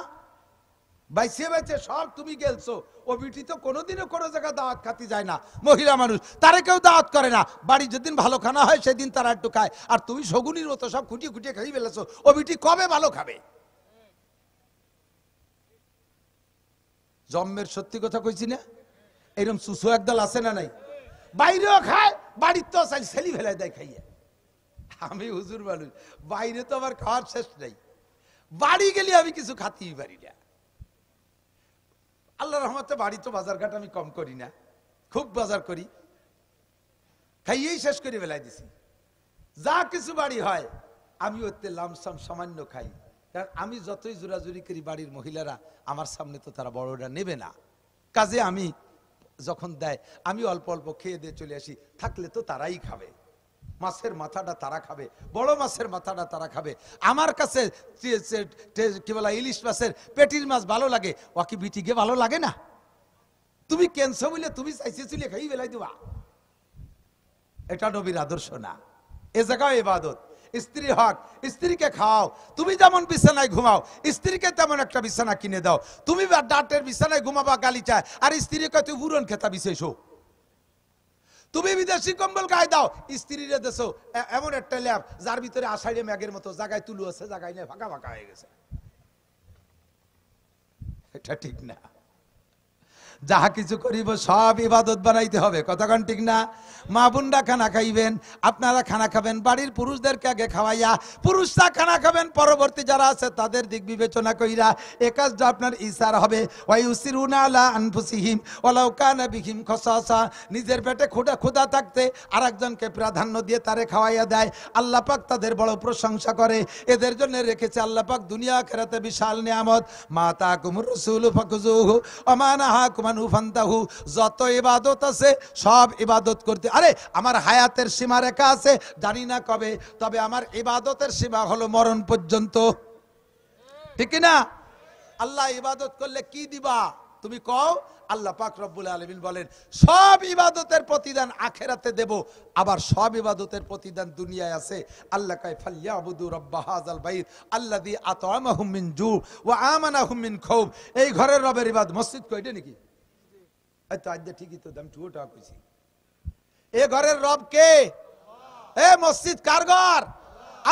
বাইসে বাইসে সব তুমি গেলছো। ও বিটি তো কোনোদিনও কোনো জায়গায় দাওয়াত খাতি যায় না, মহিলা মানুষ, তারে কেউ দাওয়াত করে না। বাড়ি যেদিন ভালো খানা হয় সেদিন তারা একটু খায়, আর তুমি শগুনির মতো সব খুঁটিয়ে খুঁটিয়ে খাই ফেলেছো। ও বিটি কবে ভালো খাবে? জন্মের সত্যি কথা কইছি না? এরকম সুসু একদল আছে না নাই? বাইরেও খায়, বাড়ির তো ছেলি ফেলায় দেয় খাইয়ে। আমি হুজুর মানুষ, বাইরে তো আমার খাওয়ার শেষ নেই, বাড়ি গেলে আমি কিছু খাতেই পারি না। আল্লাহ রহমতে বাড়ি তো বাজার ঘাট আমি কম করি না, খুব বাজার করি, খাইয়েই শেষ করে বেলায় দিছি। যা কিছু বাড়ি হয় আমি ওতে লামসাম সামান্য খাই, কারণ আমি যতই জোরাজুরি করি বাড়ির মহিলারা আমার সামনে তো তারা বড়টা নেবে না। কাজে আমি যখন দেয় আমি অল্প অল্প খেয়ে দিয়ে চলে আসি, থাকলে তো তারাই খাবে। মাছের মাথাটা তারা খাবে, বড় মাছের মাথাটা তারা খাবে। আমার কাছে কি বলা, ইলিশ মাছের পেটির মাছ ভালো লাগে, ওকে বিটিকে ভালো লাগে না? তুমি কেনছো বলে তুমি চাইছিলে খাই বেলাই দিবা, এটা নবীর আদর্শ না। এ জায়গায় ইবাদত, স্ত্রী হক, স্ত্রীকে খাও। তুমি যেমন বিছানায় ঘুমাও, স্ত্রীকে তেমন একটা বিছানা কিনে দাও। তুমি ডাটের বিছানায় ঘুমাবা গালি চায়, আর স্ত্রীকে তুই উড়ন খেতা বিছেছো। তুমি বিদেশি কম্বল গায়ে দাও, স্ত্রীরে দেশো এমন একটা ল্যাব যার ভিতরে আষাঢ়ে ম্যাগের মতো, জায়গায় তুলু আছে, জায়গায় নেই, ফাঁকা ফাঁকা হয়ে গেছে। এটা ঠিক না। যাহা কিছু করিব সব ইবাদত বানাইতে হবে, কতক্ষণ ঠিক না? মা বোনরা খানা খাইবেন, আপনারা খানা খাবেন, বাড়ির পুরুষদেরকে আগে খাওয়াইয়া, পুরুষরা খানা খাবেন, পরবর্তী যারা আছে তাদের দিক বিবেচনা কইরা এ কাজটা আপনার ইশারা হবে। ওয়ায়ুসিরুনা আলা আনফুসিহিম ওয়ালাউ কানা বিহিম খাসাসা, নিজের পেটে ক্ষুধা থাকতে আরেকজনকে প্রাধান্য দিয়ে তারে খাওয়াইয়া দেয়। আল্লাহ পাক তাদের বড় প্রশংসা করে, এদের জন্য রেখেছে আল্লাহ পাক দুনিয়া আখিরাতে বিশাল নিয়ামত। মা তাকুমুর রাসূলু ফাকুযুহু ওয়া মা নাহাকুম আনহু ফান্তাহু। যত ইবাদত আছে সব ইবাদত করতে, আরে আমার হায়াতের সীমা রেখা আছে, জানি না কবে, তবে আমার ইবাদতের সীমা হলো মরণ পর্যন্ত, ঠিক না? আল্লাহ ইবাদত করলে কি দিবা তুমি কও? আল্লাহ পাক রব্বুল আলামিন বলেন সব ইবাদতের প্রতিদান আখিরাতে দেব, আবার সব ইবাদতের প্রতিদান দুনিয়ায় আছে। আল্লাহ কয় ফালইয়াবুদু রাব্বা হাযাল বাইত আল্লাযী আত'আমাহুম মিন জু ওয়া আমানাহুম মিন খাউফ। এই ঘরের রবের ইবাদত। মসজিদ কইটা নাকি? এই তো আজ ঠিকই তো, দাম টুটা কইছি। এ ঘরের রব কে? এ মসজিদ কার ঘর?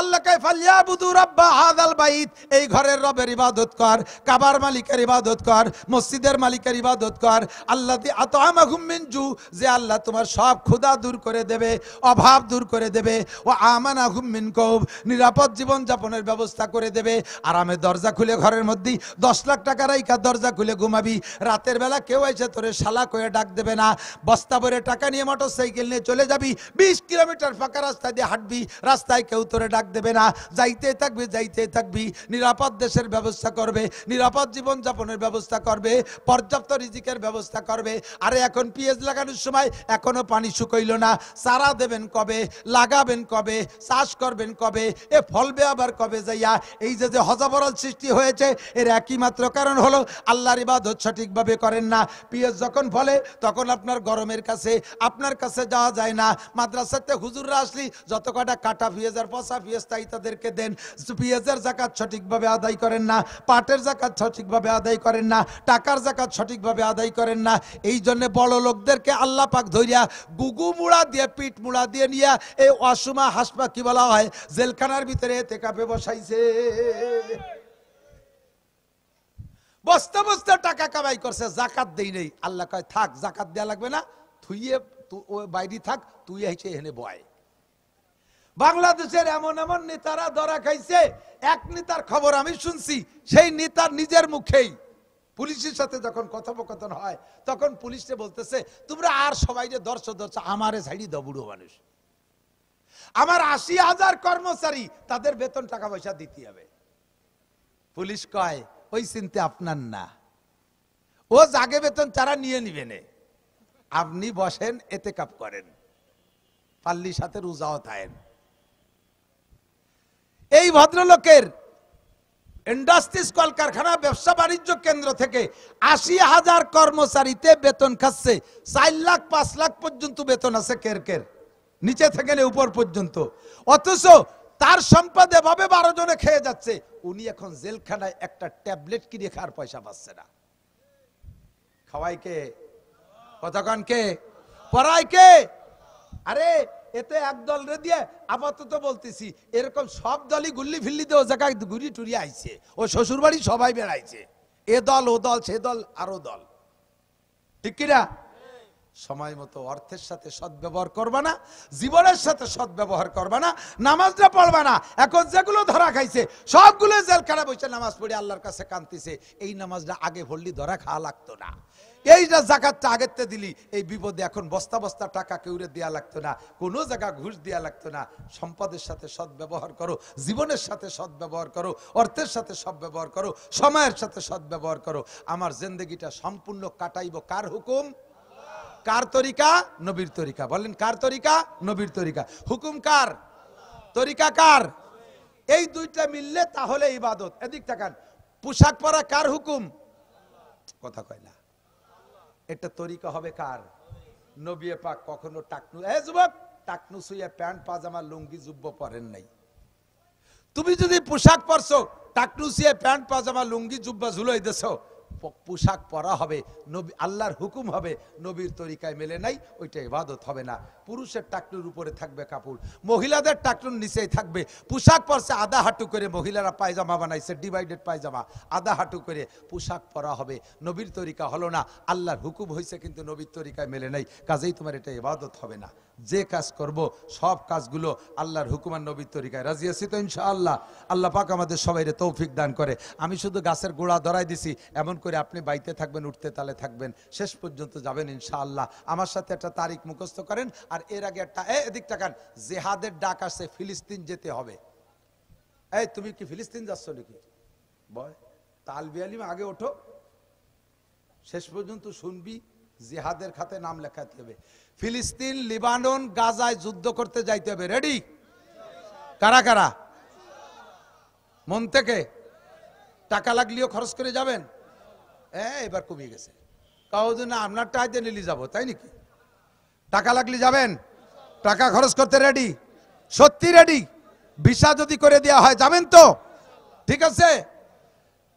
আল্লাহ কয় ফালিয়াবুদু রাব্বা হাযাল বাইত, এই ঘরের রবের ইবাদত কর, কাবার মালিকের ইবাদত কর, মসজিদের মালিকের ইবাদত কর। আল্লাযী আত'আমাহুম মিন জু, যে আল্লাহ তোমার সব ক্ষুধা দূর করে দেবে, অভাব দূর করে দেবে। ওয়া আমানাহুম মিন কওব, নিরাপদ জীবন যাপনের ব্যবস্থা করে দেবে। আরামে দরজা খুলে ঘরের মধ্যে 10 লাখ টাকা রাইখা দরজা খুলে ঘুমাবি, রাতের বেলা কেউ এসে তোরে শালা কয়ে ডাক দেবে না। বস্তা ভরে টাকা নিয়ে মোটরসাইকেল নিয়ে চলে যাবি, 20 কিলোমিটার ফাঁকা রাস্তা দিয়ে হাঁটবি, রাস্তায় কেউ তোরে ডাক দেবে না। যাইতে থাকবি। নিরাপদ দেশের ব্যবস্থা করবে, নিরাপদ জীবন যাপনের ব্যবস্থা করবে, পর্যাপ্ত রিজিকের ব্যবস্থা করবে। আরে এখন পেঁয়াজ লাগানোর সময় এখনো পানি শুকাইল না, চারা দেবেন কবে, লাগাবেন কবে, চাষ করবেন কবে, এ ফলবে আবার কবে যাইয়া? এই যে হযবরল সৃষ্টি হয়েছে, এর একই মাত্র কারণ হলো আল্লাহর ইবাদত সঠিকভাবে করেন না। পেঁয়াজ যখন ফলে তখন আপনার গরমের কাছে আপনার কাছে যাওয়া যায় না। মাদ্রাসাতে হুজুররা আসলি যত কটা কাটা পেঁয়াজ আর পচা পেঁয়াজ তাই তাদেরকে দেন। পেঁয়াজের যাকাত সঠিকভাবে আদায় করেন না, পাটের যাকাত সঠিকভাবে আদায় করেন না, টাকার যাকাত সঠিকভাবে আদায় করেন না। এই জন্য বড় লোকদেরকে আল্লাহ পাক ধইরা গুগু মুড়া দিয়ে, পিঠ মুড়া দিয়ে নিয়ে এই অসমা হাসপা কি বলা হয়, জেলখানার ভিতরে এতেকাফে বসাইছে। বস্তা বস্তা টাকা কামাই করছে, জাকাত দেই নেই। আল্লাহ কয় থাক, জাকাত দেয়া লাগবে না, থুইয়ে ওই বাইরে থাক, তুই এসে এখানে বয়। বাংলাদেশের এমন এমন নেতারা ধরা খাইছে, এক নেতার খবর আমি শুনছি, সেই নেতার নিজের মুখেই পুলিশের সাথে যখন কথোপকথন হয় তখন পুলিশে বলতেছে, তোমরা আর সবাই যে দর্শক আমারে ছাড়ি দাও, বুড়ো মানুষ, আমার 80,000 কর্মচারী, তাদের বেতন টাকা পয়সা দিতে হবে। পুলিশ কয় ওই চিন্তা আপনার না, ও জাগে বেতন তারা নিয়ে নিবেন, আপনি বসেন এতেকাপ করেন, পাল্লির সাথে রোজাও থাকেন। এই ভদ্রলোকের ইন্ডাস্ট্রিজ, কলকারখানা, ব্যবসা বাণিজ্য কেন্দ্র থেকে 80,000 কর্মচারীতে বেতন খাচ্ছে। 4 লাখ 5 লাখ পর্যন্ত বেতন আছে কের, নিচে থেকে উপর পর্যন্ত। অথচ তার সম্পদ এভাবে 12 জনে খেয়ে যাচ্ছে। উনি এখন জেলখানায় একটা ট্যাবলেট কিনে খাওয়ার পয়সা পাচ্ছে না। খাওয়াই কে? কতক্ষণ কে? পড়াই কে? আরে এতে একদল রে দিয়ে আপাতত বলতেছি, এরকম সব দলই গুল্লি ফিল্লি দিয়ে ও জায়গায় ঘুরি টুরি আইছে, ও শ্বশুর বাড়ি সবাই বেড়াইছে, এ দল ও দল সে দল আরো দল, ঠিক কিনা? সময় মতো অর্থের সাথে সদ্ব্যবহার করবা না, জীবনের সাথে সদ্ব্যবহার করবা না, নামাজটা পড়বা না। এখন যেগুলো ধরা খাইছে সবগুলো জেলখানা বসে নামাজ পড়ে আল্লাহর কাছে কাঁদতেছে। এই নামাজটা আগে পড়লি ধরা খাওয়া লাগতো না, এইটা জাকাতটা আগেতে দিলি এই বিপদে এখন বস্তা বস্তা টাকা কেউরে দেয়া লাগতো না, কোনো জায়গা ঘুষ দেয়া লাগতো না। সম্পদের সাথে সদ্ব্যবহার করো, জীবনের সাথে সদ্ব্যবহার করো, অর্থের সাথে সদ্ব্যবহার করো, সময়ের সাথে সদ্ব্যবহার করো। আমার জিন্দেগিটা সম্পূর্ণ কাটাইব কার হুকুম? কার তরিকা? নবীর তরিকা। বলেন কার তরিকা? নবীর তরিকা। হুকুম কার? তরিকা কার? এই দুইটা মিললে তাহলে ইবাদত। এদিক তাকান, পোশাক পরা কার হুকুম? কথা কয় না। এটা তরিকা হবে কার? নবী পাক কখনো টাকনু, এ যুবক, টাকনু সুইয়া প্যান্ট পাজামা লুঙ্গি জুব্ব পরেন নাই। তুমি যদি পোশাক পরছো, টাকনু সুইয়া প্যান্ট পাজামা লুঙ্গি জুব্বা ঝুলাই দেছো, পোশাক পরা হবে, নবী আল্লাহর হুকুম হবে, নবীর তরিকায় মেলে নাই, ওইটা ইবাদত হবে না। পুরুষের টাকনুর উপরে থাকবে কাপড়, মহিলাদের টাকনুর নিচেই থাকবে। পোশাক পরছে আধা হাঁটু করে, মহিলারা পায়জামা বানাইছে ডিভাইডেড পায়জামা, আধা হাঁটু করে পোশাক পরা হবে। নবীর তরিকা হলো না, আল্লাহর হুকুম হয়েছে কিন্তু নবীর তরিকায় মেলে নাই, কাজেই তোমার এটা ইবাদত হবে না। যে কাজ করব সব কাজগুলো আল্লাহর হুকুম আর নবীর তরিকায়। রাজি আছি তো ইনশাআল্লাহ? আল্লাহ পাক আমাদের সবাইরে তৌফিক দান করে। আমি শুধু গাছের গোড়া ধরাই দিছি, এমন করে আপনি বাইতে থাকবেন, উঠতে তালে থাকবেন, শেষ পর্যন্ত যাবেন ইনশাআল্লাহ। আমার সাথে একটা তারিখ মুখস্থ করেন। আর এর আগে একটা এদিক তাকান, জেহাদের ডাক আসছে, ফিলিস্তিন যেতে হবে। এই তুমি কি ফিলিস্তিন যাচ্ছ নাকি? বয় তালবি আলিম, আগে ওঠো, শেষ পর্যন্ত শুনবি। জিহাদের খাতে নাম লেখাতে হবে। ফিলিস্তিন, লিবানন, গাজায় যুদ্ধ করতে যাইতে হবে। রেডি? কারা কারা? মন থেকে? টাকা লাগলেও খরচ করে যাবেন? এবার কমিয়ে গেছে, কাউ না আপনার টাইতে নিলি যাবো, তাই নাকি? টাকা লাগলে যাবেন? টাকা খরচ করতে রেডি? সত্যি রেডি? ভিসা যদি করে দেওয়া হয় যাবেন তো? ঠিক আছে,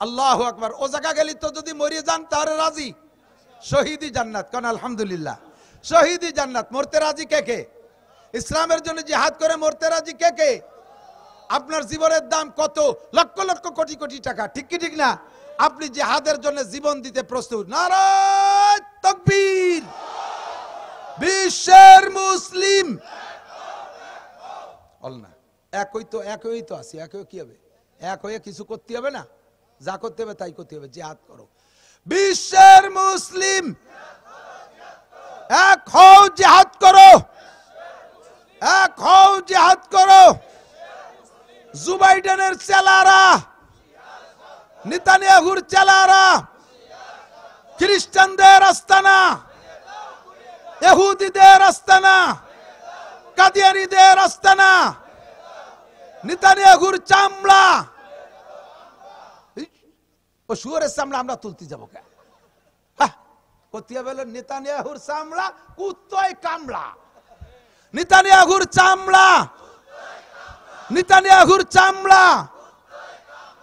আল্লাহু আকবার। ও জায়গা গেলি তো যদি মরিয়ে যান তাহলে রাজি? শহীদি জান্নাত, কারণ আলহামদুলিল্লাহ শহীদি জান্নাত। মরতে রাজি কে কে? ইসলামের জন্য জিহাদ করে মরতে রাজি কে কে? আপনার জীবনের দাম কত? লক্ষ লক্ষ কোটি কোটি টাকা, ঠিক কি ঠিক না? আপনি জিহাদের জন্য জীবন দিতে প্রস্তুত? নারায়ে তাকবীর। বিশ্বের মুসলিম আল্লাহ একই তো আছি, একই কি হবে? এক হয়ে কিছু করতে হবে না? যা করতে হবে তাই করতে হবে, জিহাদ করো। বিশ্বের মুসলিম এক হও, জিহাদ করো, এক হও, জিহাদ করো। জো বাইডেনের চেলারা, নেতানিয়াহুর চেলারা, খ্রিস্টানদের আস্তানা, ইহুদিদের আস্তানা, কাদিয়ানীদের আস্তানা, নেতানিয়াহুর চামড়া, ও শুয়োরের চামড়া আমরা তুলতে যাবো কে? কতিয়া বলে নেতানিয়াহুর চামড়া কুত্তয় কামড়া, নেতানিয়াহুর চামড়া, নেতানিয়াহুর চামড়া,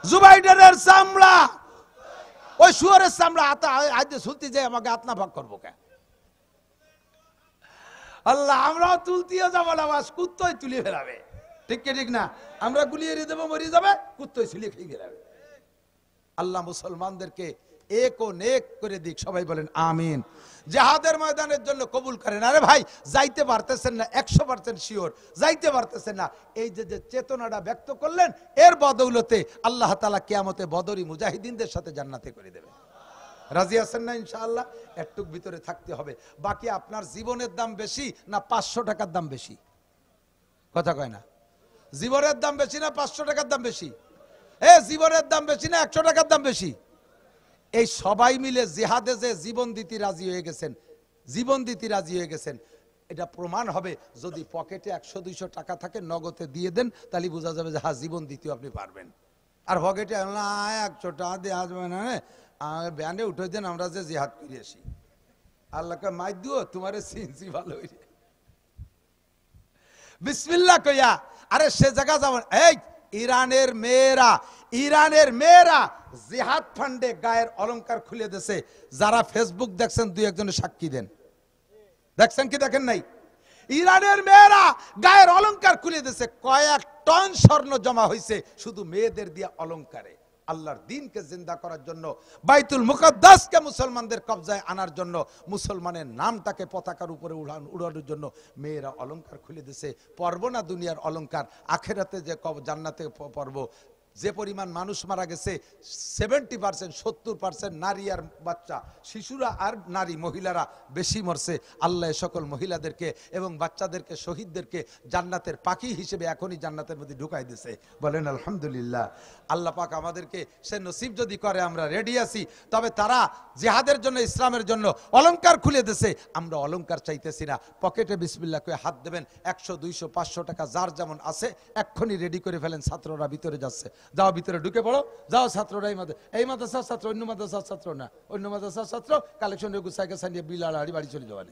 জো বাইডেনের চামড়া, ওই শুয়োরের চামড়া আজ শুনতে যাই আমাকে আতনা ভাগ করবো কে? আল্লাহ, আমরাও তুলতেও যাবো না, বাস কুত্তই তুলে ফেলাবে, ঠিক কি ঠিক না? আমরা গুলিয়ে দেবো, মরে যাবে, কুত্তই ছিলিয়ে খেয়ে গেলাবে। আল্লাহ মুসলমানদেরকে এক ও নেক করে দিক, সবাই বলেন আমিন। জিহাদের ময়দানের জন্য কবুল করেন। আরে ভাই, যাইতে পারতেছেন না, 100% শিওর যাইতে পারতেছেন না, এই যে চেতনাটা ব্যক্ত করলেন, এর বদৌলতে আল্লাহ তাআলা কিয়ামতে বদরি মুজাহিদিনদের সাথে জান্নাতে করে দেবে। রাজি আছেন না ইনশাআল্লাহ? একটুক ভিতরে থাকতে হবে। বাকি আপনার জীবনের দাম বেশি না 500 টাকার দাম বেশি? কথা কয় না। জীবনের দাম বেশি না 500 টাকার দাম বেশি? জীবনের দাম বেশি না 100 টাকার দাম বেশি? এই সবাই মিলে জিহাদে যে জীবন দিতে রাজি হয়ে গেছেন, জীবন দিতে রাজি হয়ে গেছেন, এটা প্রমাণ হবে যদি পকেটে 100-200 টাকা থাকে, নগদে দিয়ে দেন, তাহলে বোঝা যাবে যে হ্যাঁ, জীবন দিতে আপনি পারবেন। আর পকেটে 100 টাকা দিয়ে আসবে না, ব্যান্ডে উঠে দেন, আমরা যে জিহাদ করে আসি, আল্লাহকে মাই দিও তোমার সিনসি ভালো হইরে বিসমিল্লাহ কইয়া। আরে সে জায়গা যাবেন। এই ইরানের মেয়েরা জিহাদ ফান্ডে গায়ের অলংকার খুলে দিয়েছে। যারা ফেসবুক দেখছেন, দুই একজনের সাক্ষী দেন। দেখছেন কি দেখেন নাই? ইরানের মেয়েরা গায়ের অলংকার খুলে দিয়েছে। কয়েক টন স্বর্ণ জমা হয়েছে শুধু মেয়েদের দিয়া অলংকারে। আল্লাহর দ্বীনকে জিন্দা করার জন্য, বাইতুল মুকাদ্দাসকে মুসলমানদের কবজায় আনার জন্য, মুসলমানের নামটাকে পতাকার উপরে উড়ানোর জন্য মেয়েরা অলংকার খুলে দিয়েছে। পর্ব না দুনিয়ার অলংকার, আখেরাতে যে জান্নাতে পর্ব। যে পরিমাণ মানুষ মারা গেছে, 70% 70% নারী আর বাচ্চা, শিশুরা আর নারী মহিলারা বেশি মরছে। আল্লাহ সকল মহিলাদেরকে এবং বাচ্চাদেরকে, শহীদদেরকে জান্নাতের পাখি হিসেবে এখনই জান্নাতের মধ্যে ঢুকাই দিয়েছে। বলেন আলহামদুলিল্লাহ। আল্লাহ পাক আমাদেরকে সে নসিব যদি করে, আমরা রেডি আছি। তবে তারা জিহাদের জন্য, ইসলামের জন্য অলংকার খুলে দিয়েছে, আমরা অলংকার চাইতেছি না। পকেটে বিসমিল্লাহ করে হাত দেবেন, 100, 200, 500 টাকা যার যেমন আছে এক্ষুনি রেডি করে ফেলেন। ছাত্ররা ভিতরে যাচ্ছে, যাও ভিতরে ঢুকে পড়ো, যাও ছাত্ররা। এই মাদ্রাসার ছাত্র, অন্য মাদ্রাসার ছাত্র না, অন্য মাদ্রাসার ছাত্র কালেকশন গুছাই গেছে নিয়ে বিলাল হাড়ি বাড়ি চলে যাওয়া।